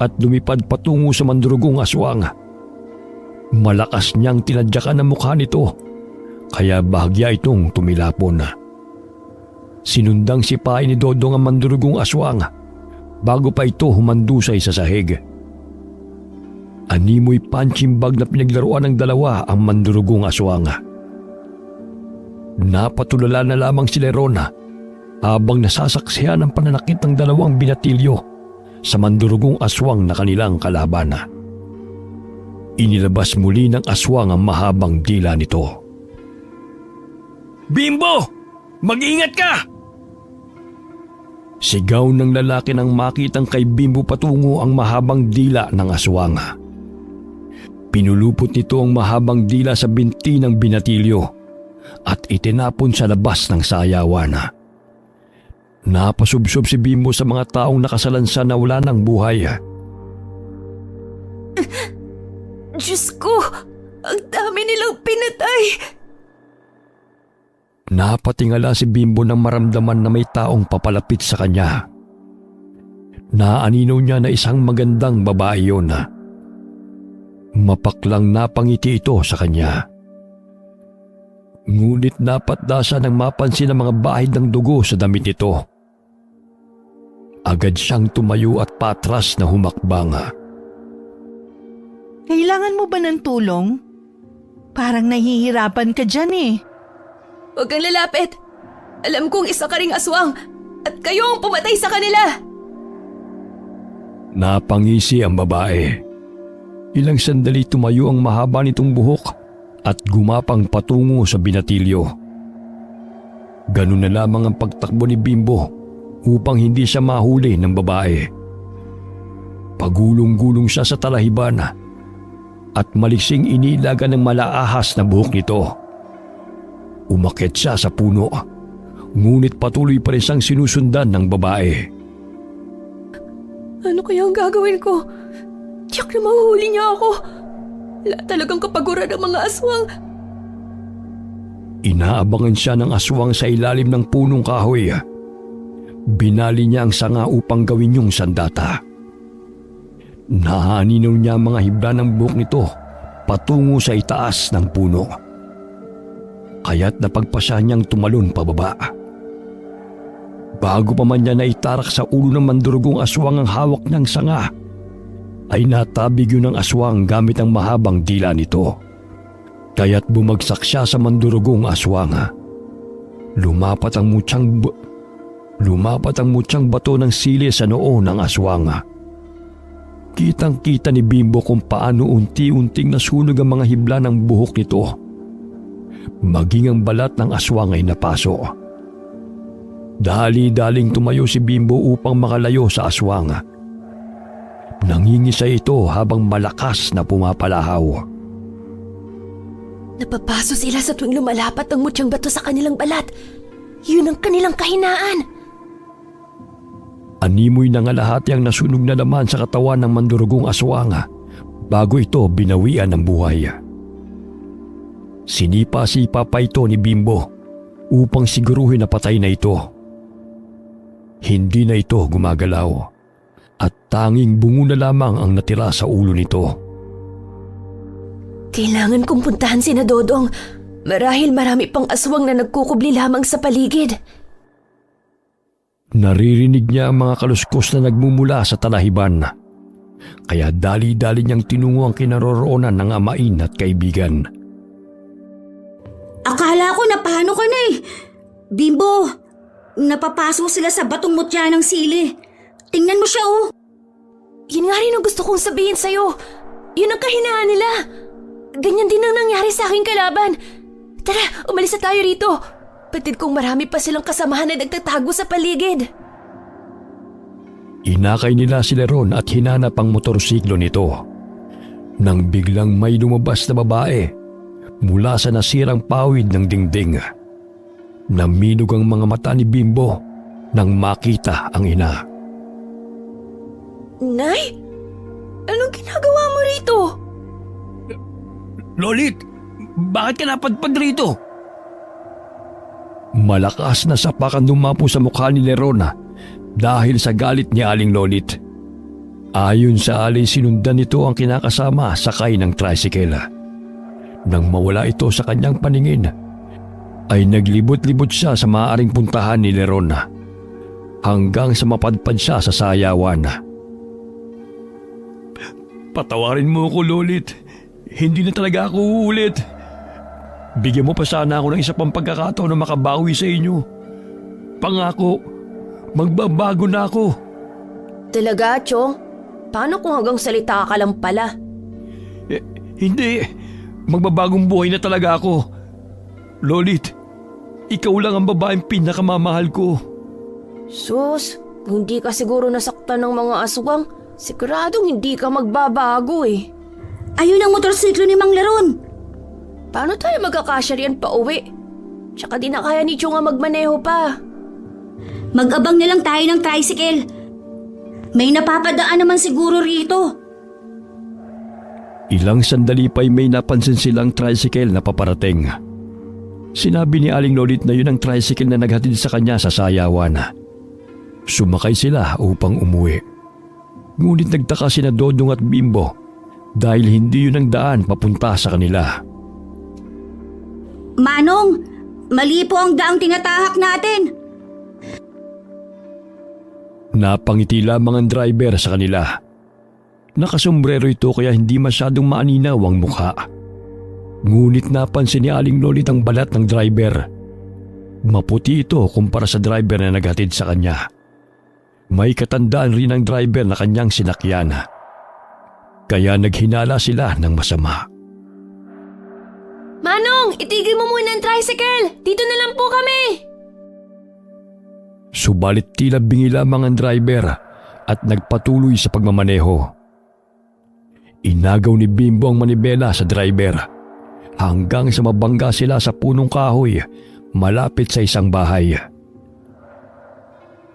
at lumipad patungo sa mandurugong aswang. Malakas niyang tinadyakan ang mukha nito, kaya bahagya itong tumilapon. Sinundang sipain ni Dodong ang mandurugong aswang bago pa ito humandusay sa sahig. Animoy punching bag na pinaglaruan ng dalawa ang mandurugong aswang. Napatulala na lamang si Lerona habang nasasaksihan ang pananakit ng dalawang binatilyo sa mandurugong aswang na kanilang kalaban. Inilabas muli ng aswang ang mahabang dila nito. Bimbo! Mag-ingat ka! Sigaw ng lalaki nang makitang kay Bimbo patungo ang mahabang dila ng aswang. Pinulupot nito ang mahabang dila sa binti ng binatilyo at itinapon sa labas ng sayawan. Napasubsob si Bimbo sa mga taong nakasalansan na wala ng buhay. Diyos ko, ang dami nilang pinatay. Napatingala si Bimbo nang maramdaman na may taong papalapit sa kanya. Naaninaw niya na isang magandang babae yun. Mapaklang napangiti ito sa kanya. Ngunit napatda siya nang mapansin ang mga bahid ng dugo sa damit nito. Agad siyang tumayo at patras na humakbang. Kailangan mo ba ng tulong? Parang nahihirapan ka dyan eh. Huwag kang lalapit. Alam kong isa ka ring aswang at kayo ang pumatay sa kanila. Napangisi ang babae. Ilang sandali tumayo ang mahaba nitong buhok at gumapang patungo sa binatilyo. Ganun na lamang ang pagtakbo ni Bimbo upang hindi siya mahuli ng babae. Pagulong-gulong siya sa talahiban at malising inilaga ng malaahas na buhok nito. Umakyat siya sa puno, ngunit patuloy pa rin siyang sinusundan ng babae. Ano kaya ang gagawin ko? Tiyak na mahuhuli niya ako. Wala talagang kapaguran ng mga aswang. Inaabangan siya ng aswang sa ilalim ng punong kahoy. Binali niya ang sanga upang gawin yung sandata. Nahaninaw niya ang mga hibla ng buhok nito patungo sa itaas ng puno. Kaya't napagpasya niyang tumalon pababa. Bago pa man niya naitarak sa ulo ng mandurugong aswang ang hawak niyang sanga, ay natabig yun ng aswang gamit ang mahabang dila nito. Kaya't bumagsak siya sa mandurugong aswang. Lumapat ang mutyang bato ng sili sa noo ng aswang. Kitang-kita ni Bimbo kung paano unti-unting nasunog ang mga hibla ng buhok nito. Maging ang balat ng aswang ay napaso. Dali-daling tumayo si Bimbo upang makalayo sa aswang. Nangingisay ito habang malakas na pumapalahaw. Napapaso sila sa tuwing lumalapat ang mutyang bato sa kanilang balat. Yun ang kanilang kahinaan. Animoy na nga lahat ang nasunog na laman sa katawan ng mandurugong aswang bago ito binawian ng buhay. Sinipa-sipa pa ito ni Bimbo upang siguruhin na patay na ito. Hindi na ito gumagalaw at tanging bungo na lamang ang natira sa ulo nito. Kailangan kong puntahan si Dodong. Marahil marami pang aswang na nagkukubli lamang sa paligid. Naririnig niya ang mga kaluskos na nagmumula sa talahiban. kaya dali-dali niyang tinungo ang kinaroroonan ng amain at kaibigan. Akala ko napano ka na eh. Bimbo, napapasok sila sa batong mutya ng sili. Tingnan mo siya oh. Yun nga rin ang gusto kong sabihin sa'yo. Yun ang kahinaan nila. Ganyan din ang nangyari sa aking kalaban. Tara, umalis na tayo rito. Batid kong marami pa silang kasamahan na nagtatago sa paligid. Inakay nila si Leron at hinanap ang motorsiklo nito. Nang biglang may lumabas na babae mula sa nasirang pawid ng dingding. Naminog ang mga mata ni Bimbo nang makita ang ina. Nay? Anong ginagawa mo rito? Lolit, bakit ka napadpad rito? Malakas na sapakan dumapo sa mukha ni Lerona dahil sa galit ni Aling Lolit. Ayon sa alay sinundan nito ang kinakasama sakay ng tricycle. Nang mawala ito sa kanyang paningin, ay naglibot-libot siya sa maaaring puntahan ni Lerona hanggang sa mapadpad siya sa sayawan. Patawarin mo ako, Lolit. Hindi na talaga ako uulit. Bigyan mo pa sana ako ng isa pang pagkakataon na makabawi sa inyo. Pangako, magbabago na ako. Talaga, Chong? Paano kung hanggang salita ka lang pala? Hindi. Magbabagong buhay na talaga ako. Lolit, ikaw lang ang babaeng pinakamamahal ko. Sus, kung hindi ka siguro nasaktan ng mga aswang, siguradong hindi ka magbabago eh. Ayun ang motorsiklo ni Mang Leron. Paano tayo magkakasya riyan pa uwi? Tsaka di na kaya ni Chong nga magmaneho pa. Mag-abang na lang tayo ng tricycle. May napapadaan naman siguro rito. Ilang sandali pa'y may napansin silang tricycle na paparating. Sinabi ni Aling Lolit na yun ang tricycle na naghatid sa kanya sa sayawan. Sumakay sila upang umuwi. Ngunit nagtaka sina Dodong at Bimbo dahil hindi yun ang daan papunta sa kanila. Manong, mali po ang daang tinatahak natin. Napangiti lamang ang driver sa kanila. Nakasombrero ito kaya hindi masyadong maaninaw ang mukha. Ngunit napansin ni Aling Lolit ang balat ng driver. Maputi ito kumpara sa driver na naghatid sa kanya. May katandaan rin ang driver na kanyang sinakyan. Kaya naghinala sila ng masama. Manong, itigil mo muna ang tricycle! Dito na lang po kami! Subalit tila bingi lamang ang driver at nagpatuloy sa pagmamaneho. Inagaw ni Bimbo ang manibela sa driver hanggang sa mabangga sila sa punong kahoy malapit sa isang bahay.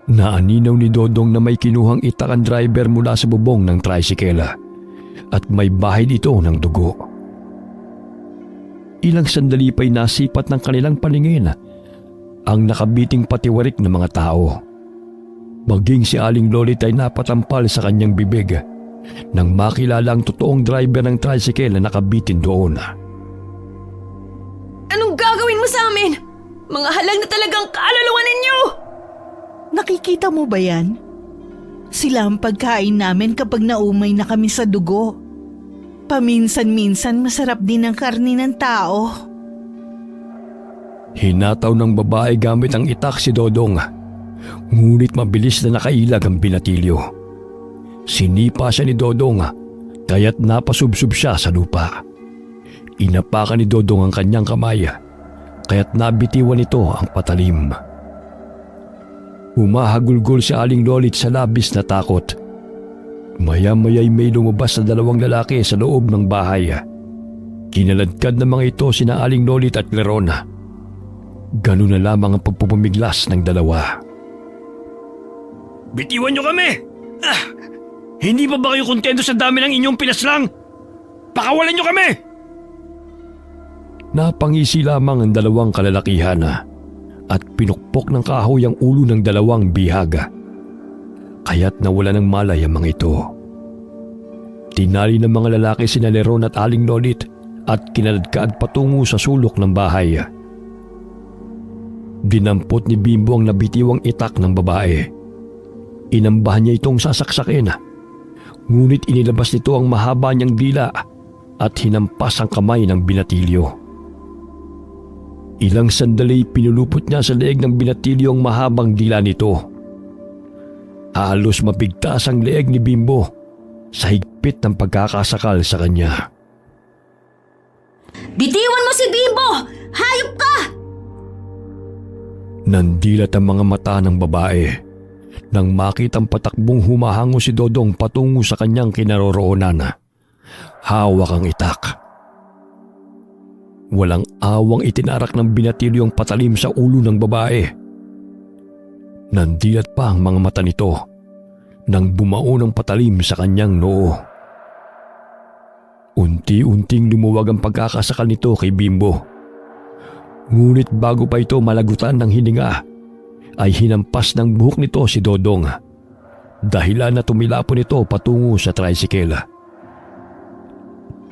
Naaninaw ni Dodong na may kinuhang itak ang driver mula sa bubong ng tricycle at may bahid ito ng dugo. Ilang sandali pa'y nasipat ng kanilang paningin ang nakabiting patiwarik ng mga tao. Maging si Aling Lolit ay napatampal sa kanyang bibig nang makilala ang totoong driver ng tricycle na nakabitin doon. Anong gagawin mo sa amin? Mga halang na talagang kaluluwa ninyo! Nakikita mo ba yan? Sila ang pagkain namin kapag naumay na kami sa dugo. Paminsan-minsan masarap din ang karni ng tao. Hinataw ng babae gamit ang itak si Dodong. Ngunit mabilis na nakailag ang binatilyo. Sinipa siya ni Dodong kaya't napasubsob siya sa lupa. Inapakan ni Dodong ang kanyang kamay kaya't nabitiwan nito ang patalim. Humahagulgol si Aling Lolit sa labis na takot. Maya-maya'y may lumabas na dalawang lalaki sa loob ng bahay. Kinaladkad ng mga ito sina Aling Lolit at Leron. Ganun na lamang ang pagpupumiglas ng dalawa. Bitiwan niyo kami! Hindi pa ba kayo kontento sa dami ng inyong pinaslang? Pakawalan niyo kami! Napangisi lamang ang dalawang kalalakihan at pinukpok ng kahoy ang ulo ng dalawang bihag. Kaya't nawala ng malay ang mga ito. Tinali ng mga lalaki sina Leron at Aling Lolit at kinaladkad patungo sa sulok ng bahay. Dinampot ni Bimbo ang nabitiwang itak ng babae. Inambahan niya itong sasaksakin. Ngunit inilabas nito ang mahaba niyang dila at hinampas ang kamay ng binatilyo. Ilang sandali pinulupot niya sa leeg ng binatilyo ang mahabang dila nito. Halos mapigtas ang leeg ni Bimbo sa higpit ng pagkakasakal sa kanya. Bitiwan mo si Bimbo! Hayop ka! Nandilat ang mga mata ng babae nang makitang patakbong humahango si Dodong patungo sa kanyang kinaroroonan. Hawak ang itak. Walang awang itinarak ng binatilyo ang patalim sa ulo ng babae. Nandilat pa ang mga mata nito nang bumao ng patalim sa kanyang noo. Unti-unting lumuwag ang pagkakasakal nito kay Bimbo. Ngunit bago pa ito malagutan ng hininga, ay hinampas ng buhok nito si Dodong. Dahilan na tumilapon ito patungo sa tricycle.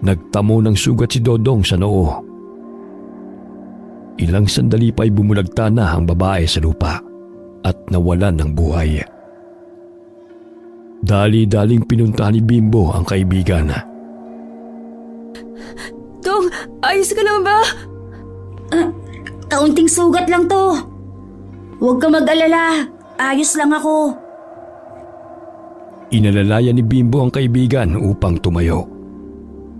Nagtamo ng sugat si Dodong sa noo. Ilang sandali pa'y bumulagta na ang babae sa lupa at nawalan ng buhay. Dali-daling pinuntahan ni Bimbo ang kaibigan. Dong, ayos ka lang ba? Kaunting sugat lang to. Huwag ka mag-alala. Ayos lang ako. Inalalayan ni Bimbo ang kaibigan upang tumayo.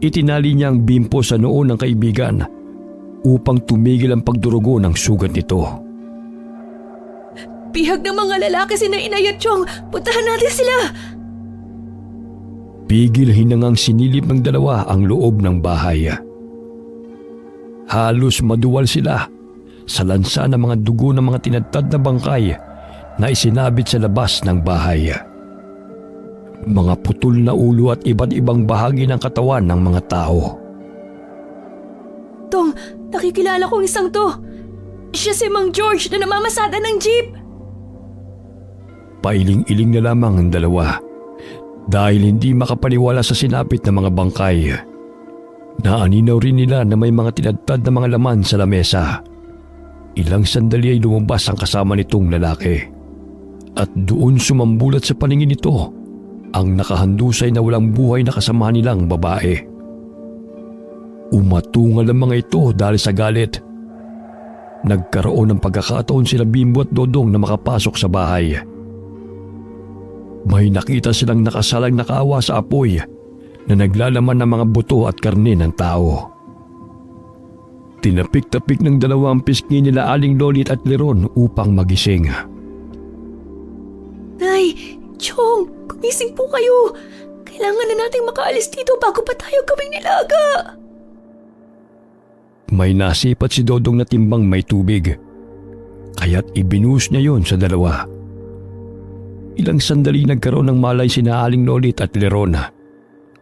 Itinali niya ang bimpo sa noo ng kaibigan upang tumigil ang pagdurugo ng sugat nito. Bihag ng mga lalaki sina Inay at Chong. Puntahan natin sila. Pigil hinangang sinilip ng dalawa ang loob ng bahay. Halos maduwal sila sa lansa ng mga dugo ng mga tinadtad na bangkay na isinabit sa labas ng bahay. Mga putol na ulo at iba't ibang bahagi ng katawan ng mga tao. Tong, nakikilala kong isang to. Siya si Mang George na namamasada ng jeep. Pailing-iling na lamang ang dalawa dahil hindi makapaniwala sa sinapit ng mga bangkay. Naaninaw rin nila na may mga tinadtad na mga laman sa lamesa. Ilang sandali ay lumabas ang kasama nitong lalaki. At doon sumambulat sa paningin nito ang nakahandusay na walang buhay na kasama nilang babae. Umatungal ang mga ito dahil sa galit. Nagkaroon ng pagkakataon sila Bimbo at Dodong na makapasok sa bahay. May nakita silang nakasalang nakaawa sa apoy na naglalaman ng mga buto at karne ng tao. Tinapik-tapik ng dalawang pisngi nila Aling Lolit at Leron upang magising. Nay, Chong, gumising po kayo. Kailangan na nating makaalis dito bago pa tayo gawing nilaga. May nasipat si Dodong na timbang may tubig, kaya't ibinuhos niya yon sa dalawa. Ilang sandali nagkaroon ng malay sina Aling Lolit at Leron,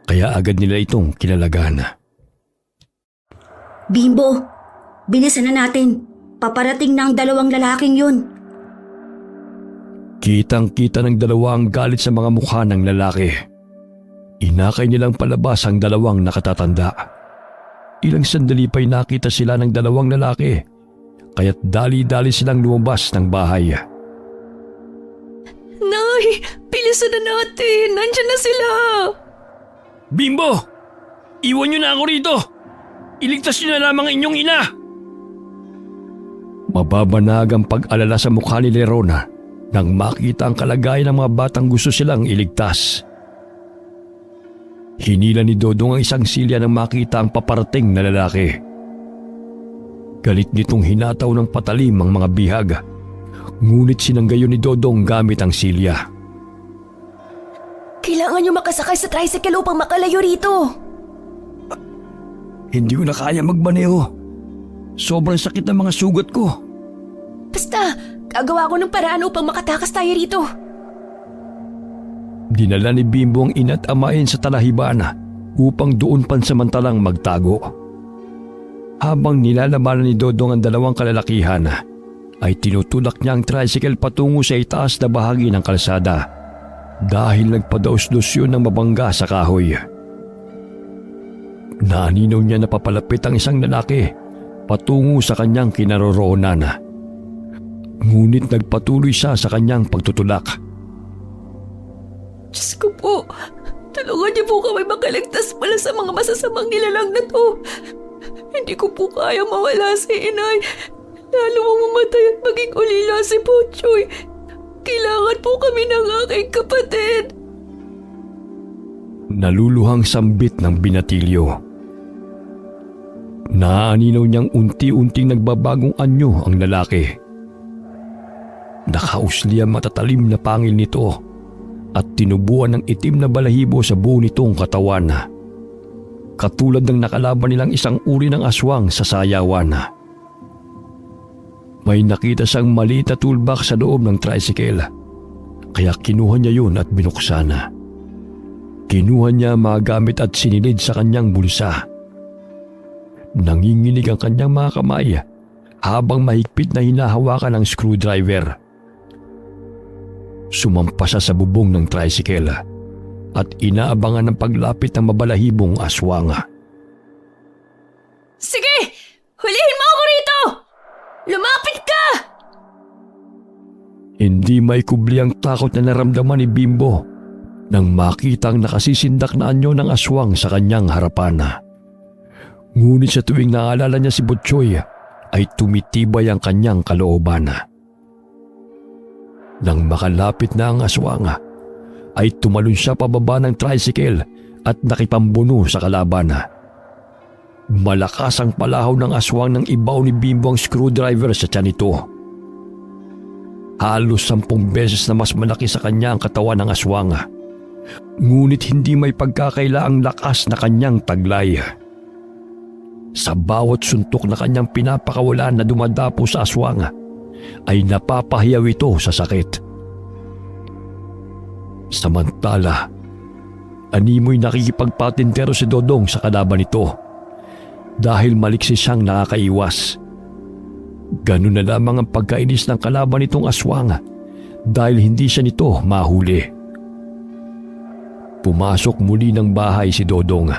kaya agad nila itong kinalagan. Bimbo, bilisan na natin. Paparating na ang dalawang lalaking yun. Kitang-kita ng dalawa ang galit sa mga mukha ng lalaki. Inakay nilang palabas ang dalawang nakatatanda. Ilang sandali pa'y nakita sila ng dalawang lalaki, kaya't dali-dali silang lumabas ng bahay. Nay, bilisan na natin. Nandiyan na sila. Bimbo! Iwan niyo na ako rito! Iligtas niyo na lamang inyong ina! Mababanag ang pag-alala sa mukha ni Lerona nang makita ang kalagayan ng mga batang gusto silang iligtas. Hinila ni Dodong ang isang silya nang makita ang paparating na lalaki. Galit nitong hinataw ng patalim ang mga bihag, ngunit sinanggayon ni Dodong gamit ang silya. Kailangan niyo makasakay sa tricycle upang makalayo rito. Hindi ko na kaya magmaneho. Sobrang sakit ng mga sugat ko. Basta, gagawa ko ng paraan upang makatakas tayo rito. Dinala ni Bimbo ang ina at amain sa talahiban upang doon pansamantalang magtago. Habang nilalabanan ni Dodong ang dalawang kalalakihan, ay tinutulak niya ang tricycle patungo sa itaas na bahagi ng kalsada dahil nagpadaos-dos yun ng mabangga sa kahoy. Naaninaw niya na papalapit ang isang lalaki patungo sa kanyang kinaroroonan. Ngunit nagpatuloy siya sa kanyang pagtutulak. Diyos ko po, Tulungan niyo po kami makaligtas mula sa mga masasamang nilalang na to. Hindi ko po kaya mawala si inay. Lalo mong mamatay at maging ulila si Butchoy. Kailangan po kami ng aking kapatid. Naluluhang sambit ng binatilyo. Naaninaw niyang unti-unting nagbabagong anyo ang lalaki. Nakausli ang matatalim na pangil nito at tinubuan ng itim na balahibo sa buo nitong katawan. Katulad ng nakalaban nilang isang uri ng aswang sa sayawan. May nakita siyang maliit na toolbox sa loob ng tricycle, kaya kinuha niya yun at binuksan. Kinuha niya mga gamit at sinilid sa kanyang bulsa. Nanginginig ang kanyang mga kamay habang mahigpit na hinahawakan ang screwdriver. Sumampa siya sa bubong ng tricycle at inaabangan ng paglapit ng mabalahibong aswang. Sige! Hulihin mo ako rito! Lumapit ka! Hindi may kubli ang takot na naramdaman ni Bimbo nang makitang nakasisindak na anyo ng aswang sa kanyang harapan. Ngunit sa tuwing naalala niya si Butchoy ay tumitibay ang kanyang kalooban. Nang makalapit na ang aswang ay tumalon siya pababa ng tricycle at nakipambuno sa kalaban. Malakas ang palahaw ng aswang nang ibaw ni Bimbo ang screwdriver sa tiyan nito. Halos 10 beses na mas malaki sa kanya ang katawan ng aswang. Ngunit hindi may pagkakaila ang lakas na kanyang taglay. Sa bawat suntok na kanyang pinapakawalan na dumadapo sa aswang, ay napapahiyaw ito sa sakit. Samantala, animoy nakikipagpatintero si Dodong sa kalaban nito dahil maliksi siyang nakakaiwas. Ganun na lamang ang pagkainis ng kalaban nitong aswang dahil hindi siya nito mahuli. Pumasok muli ng bahay si Dodong.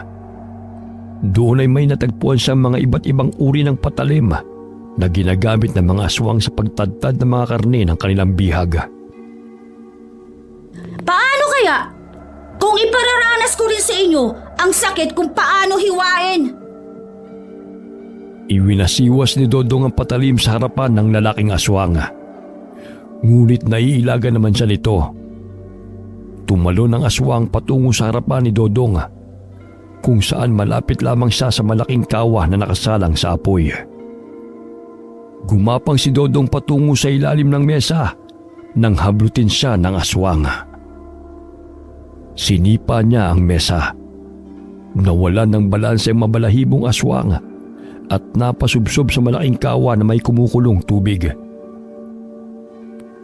Doon ay may natagpuan siyang mga iba't ibang uri ng patalim na ginagamit ng mga aswang sa pagtadtad ng mga karne ng kanilang bihag. Paano kaya? Kung ipararanas ko rin sa inyo ang sakit kung paano hiwain. Iwinasiwas ni Dodong ang patalim sa harapan ng lalaking aswang. Ngunit naiilaga naman siya nito. Tumalon ang aswang patungo sa harapan ni Dodong, kung saan malapit lamang siya sa malaking kawa na nakasalang sa apoy. Gumapang si Dodong patungo sa ilalim ng mesa nang hablutin siya ng aswang. Sinipa niya ang mesa. Nawalan ng balanse ang mabalahibong aswang at napasubsob sa malaking kawa na may kumukulong tubig.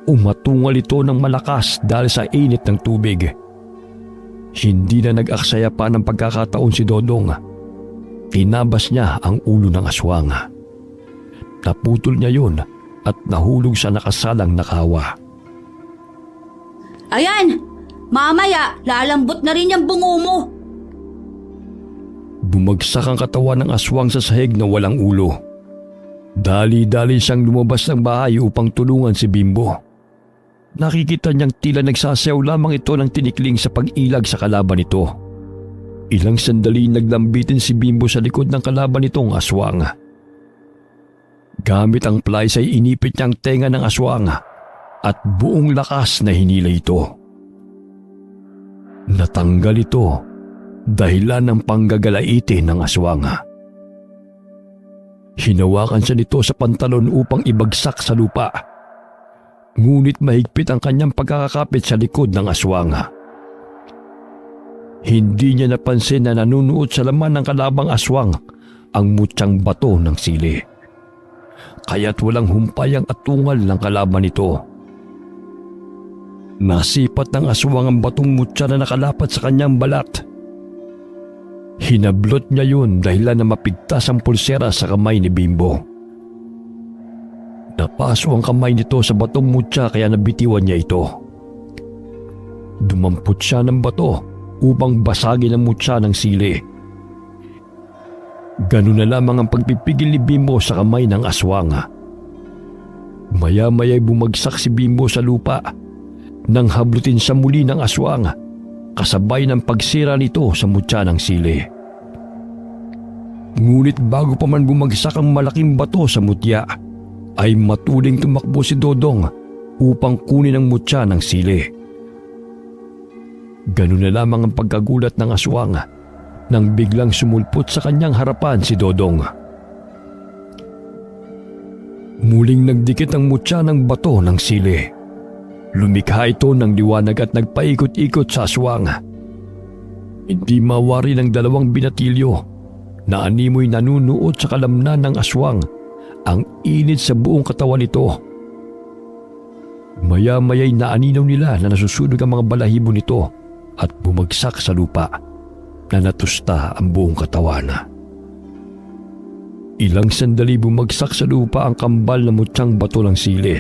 Umatungal ito ng malakas dahil sa init ng tubig. Hindi na nag-aksaya pa ng pagkakataon si Dodong. Tinabas niya ang ulo ng aswang. Naputol niya yun at nahulog sa nakasalang na kawa. Ayan! Mamaya, lalambot na rin yung bungo mo. Bumagsak ang katawan ng aswang sa sahig na walang ulo. Dali-dali siyang lumabas ng bahay upang tulungan si Bimbo. Nakikita niyang tila nagsasayaw lamang ito ng tinikling sa pag-ilag sa kalaban nito. Ilang sandali naglambitin si Bimbo sa likod ng kalaban nitong aswang. Gamit ang plies ay inipit niya ang tenga ng aswang at buong lakas na hinila ito. Natanggal ito dahilan ng panggagalaitin ng aswang. Hinawakan siya nito sa pantalon upang ibagsak sa lupa. Ngunit mahigpit ang kanyang pagkakakapit sa likod ng aswang. Hindi niya napansin na nanunuot sa laman ng kalabang aswang ang mutyang bato ng sili. Kaya't walang humpay ang atungal ng kalaban nito. Nasipat ng aswang ang batong mutya na nakalapat sa kanyang balat. Hinablot niya yun dahilan na mapigtas ang pulsera sa kamay ni Bimbo. Napaso ang kamay nito sa batong mutya kaya nabitiwan niya ito. Dumampot siya ng bato upang basagin ang mutya ng sili. Ganun na lamang ang pagpipigil ni Bimbo sa kamay ng aswang. Maya-maya'y bumagsak si Bimbo sa lupa nang hablutin siya muli ng aswang kasabay ng pagsira nito sa mutya ng sili. Ngunit bago pa man bumagsak ang malaking bato sa mutya, ay matuling tumakbo si Dodong upang kunin ang mutya ng sili. Ganun na lamang ang pagkagulat ng aswang nang biglang sumulpot sa kanyang harapan si Dodong. Muling nagdikit ang mutya ng bato ng sili. Lumikha ito ng liwanag at nagpaikot-ikot sa aswang. Hindi mawari ng dalawang binatilyo na animoy nanunuot sa kalamnan ng aswang ang init sa buong katawan nito. Maya-maya'y naaninaw nila na nasusunog ang mga balahibo nito at bumagsak sa lupa na natusta ang buong katawan. Ilang sandali bumagsak sa lupa ang kambal na mutyang bato ng sili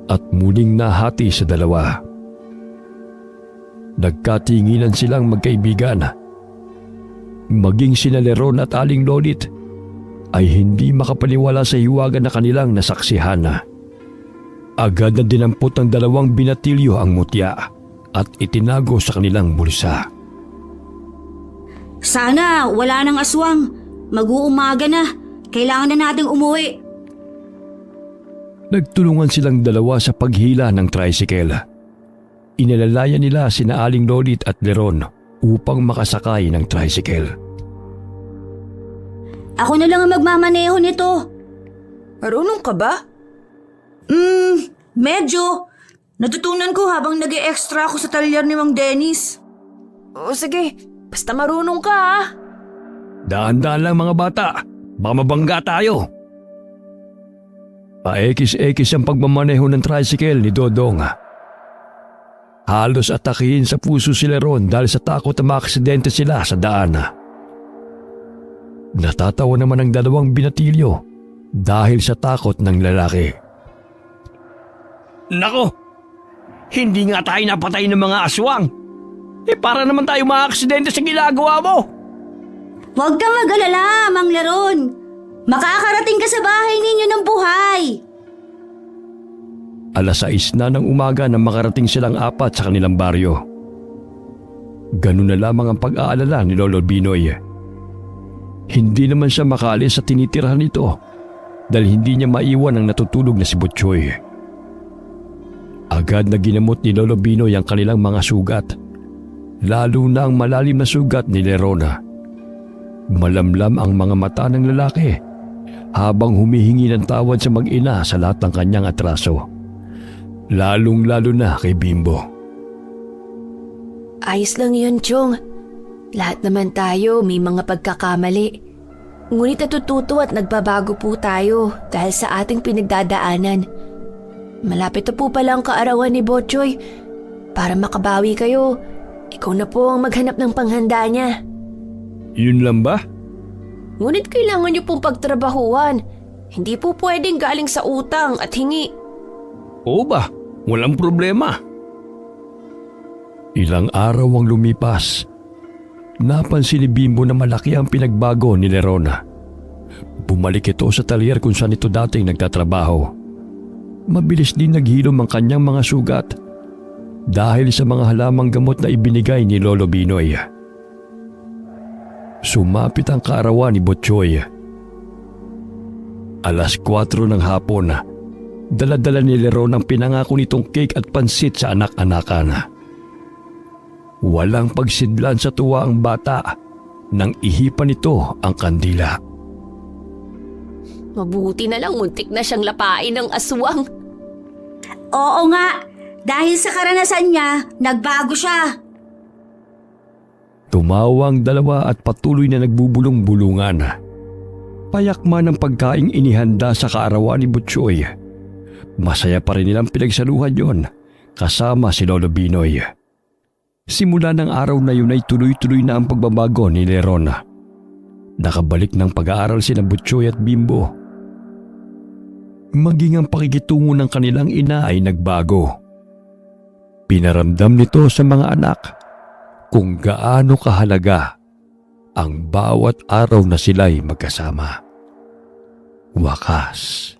at muling nahati sa dalawa. Nagkatinginan silang magkaibigan. Maging sina Leron at Aling Lolit ay hindi makapaniwala sa hiwaga na kanilang nasaksihan. Agad na dinampot ng dalawang binatilyo ang mutya at itinago sa kanilang bulsa. Sana wala nang aswang. Mag-uumaga na. Kailangan na nating umuwi. Nagtulungan silang dalawa sa paghila ng tricycle. Inalalayan nila sina Aling Lolit at Leron upang makasakay ng tricycle. Ako na lang ang magmamaneho nito. Marunong ka ba? Medyo. Natutunan ko habang nag-e-extra ako sa talyar ni Mang Dennis. O sige, basta marunong ka ha. Daan-daan lang mga bata, baka mabangga tayo. Paekis-ekis ang pagmamaneho ng tricycle ni Dodong. Halos atakihin sa puso si Leron dahil sa takot na maaksidente sila sa daan. Natatawa naman ang dalawang binatilyo dahil sa takot ng lalaki. Nako! Hindi nga tayo napatay ng mga aswang. Para naman tayo maaksidente sa ginagawa mo. Huwag kang mag-alala, Mang Leron. Makakarating ka sa bahay ninyo ng buhay. 6:00 na ng umaga nang makarating silang apat sa kanilang baryo. Ganun na lamang ang pag-aalala ni Lolo Binoy. Hindi naman siya makaalis sa tinitirahan nito dahil hindi niya maiwan ang natutulog na si Butchoy. Agad na ginamot ni Lolo Binoy ang kanilang mga sugat, lalo na ang malalim na sugat ni Lerona. Malamlam ang mga mata ng lalaki habang humihingi ng tawad sa mag-ina sa lahat ng kanyang atraso, lalong-lalo na kay Bimbo. Ayos lang yun, Chong. Lahat naman tayo may mga pagkakamali. Ngunit natututo at nagbabago po tayo dahil sa ating pinagdadaanan. Malapit na po pala ang kaarawan ni Botchoy. Para makabawi kayo, ikaw na po ang maghanap ng panghanda niya. Yun lang ba? Ngunit kailangan niyo pong pagtrabahuan. Hindi po pwedeng galing sa utang at hingi. Oo ba? Walang problema. Ilang araw ang lumipas. Napansin ni Bimbo na malaki ang pinagbago ni Lerona. Bumalik ito sa talyer kung saan ito dating nagtatrabaho. Mabilis din naghilom ang kanyang mga sugat dahil sa mga halamang gamot na ibinigay ni Lolo Binoy. Sumapit ang kaarawan ni Butchoy. 4:00 ng hapon, dala-dala ni Leron ang pinangako nitong cake at pansit sa anak-anakan. Walang pagsidlan sa tuwa ang bata nang ihipan nito ang kandila. Mabuti na lang muntik na siyang lapain ng aswang. Oo nga. Dahil sa karanasan niya, nagbago siya. Tumawa ang dalawa at patuloy na nagbubulong-bulungan. Payak man ang pagkaing inihanda sa kaarawan ni Butchoy. Masaya pa rin nilang pinagsaluhan yon kasama si Lolo Binoy. Simula ng araw na yun ay tuloy-tuloy na ang pagbabago ni Leron. Nakabalik ng pag-aaral sina Butchoy at Bimbo. Maging ang pakikitungo ng kanilang ina ay nagbago. Pinaramdam nito sa mga anak kung gaano kahalaga ang bawat araw na sila'y magkasama. Wakas,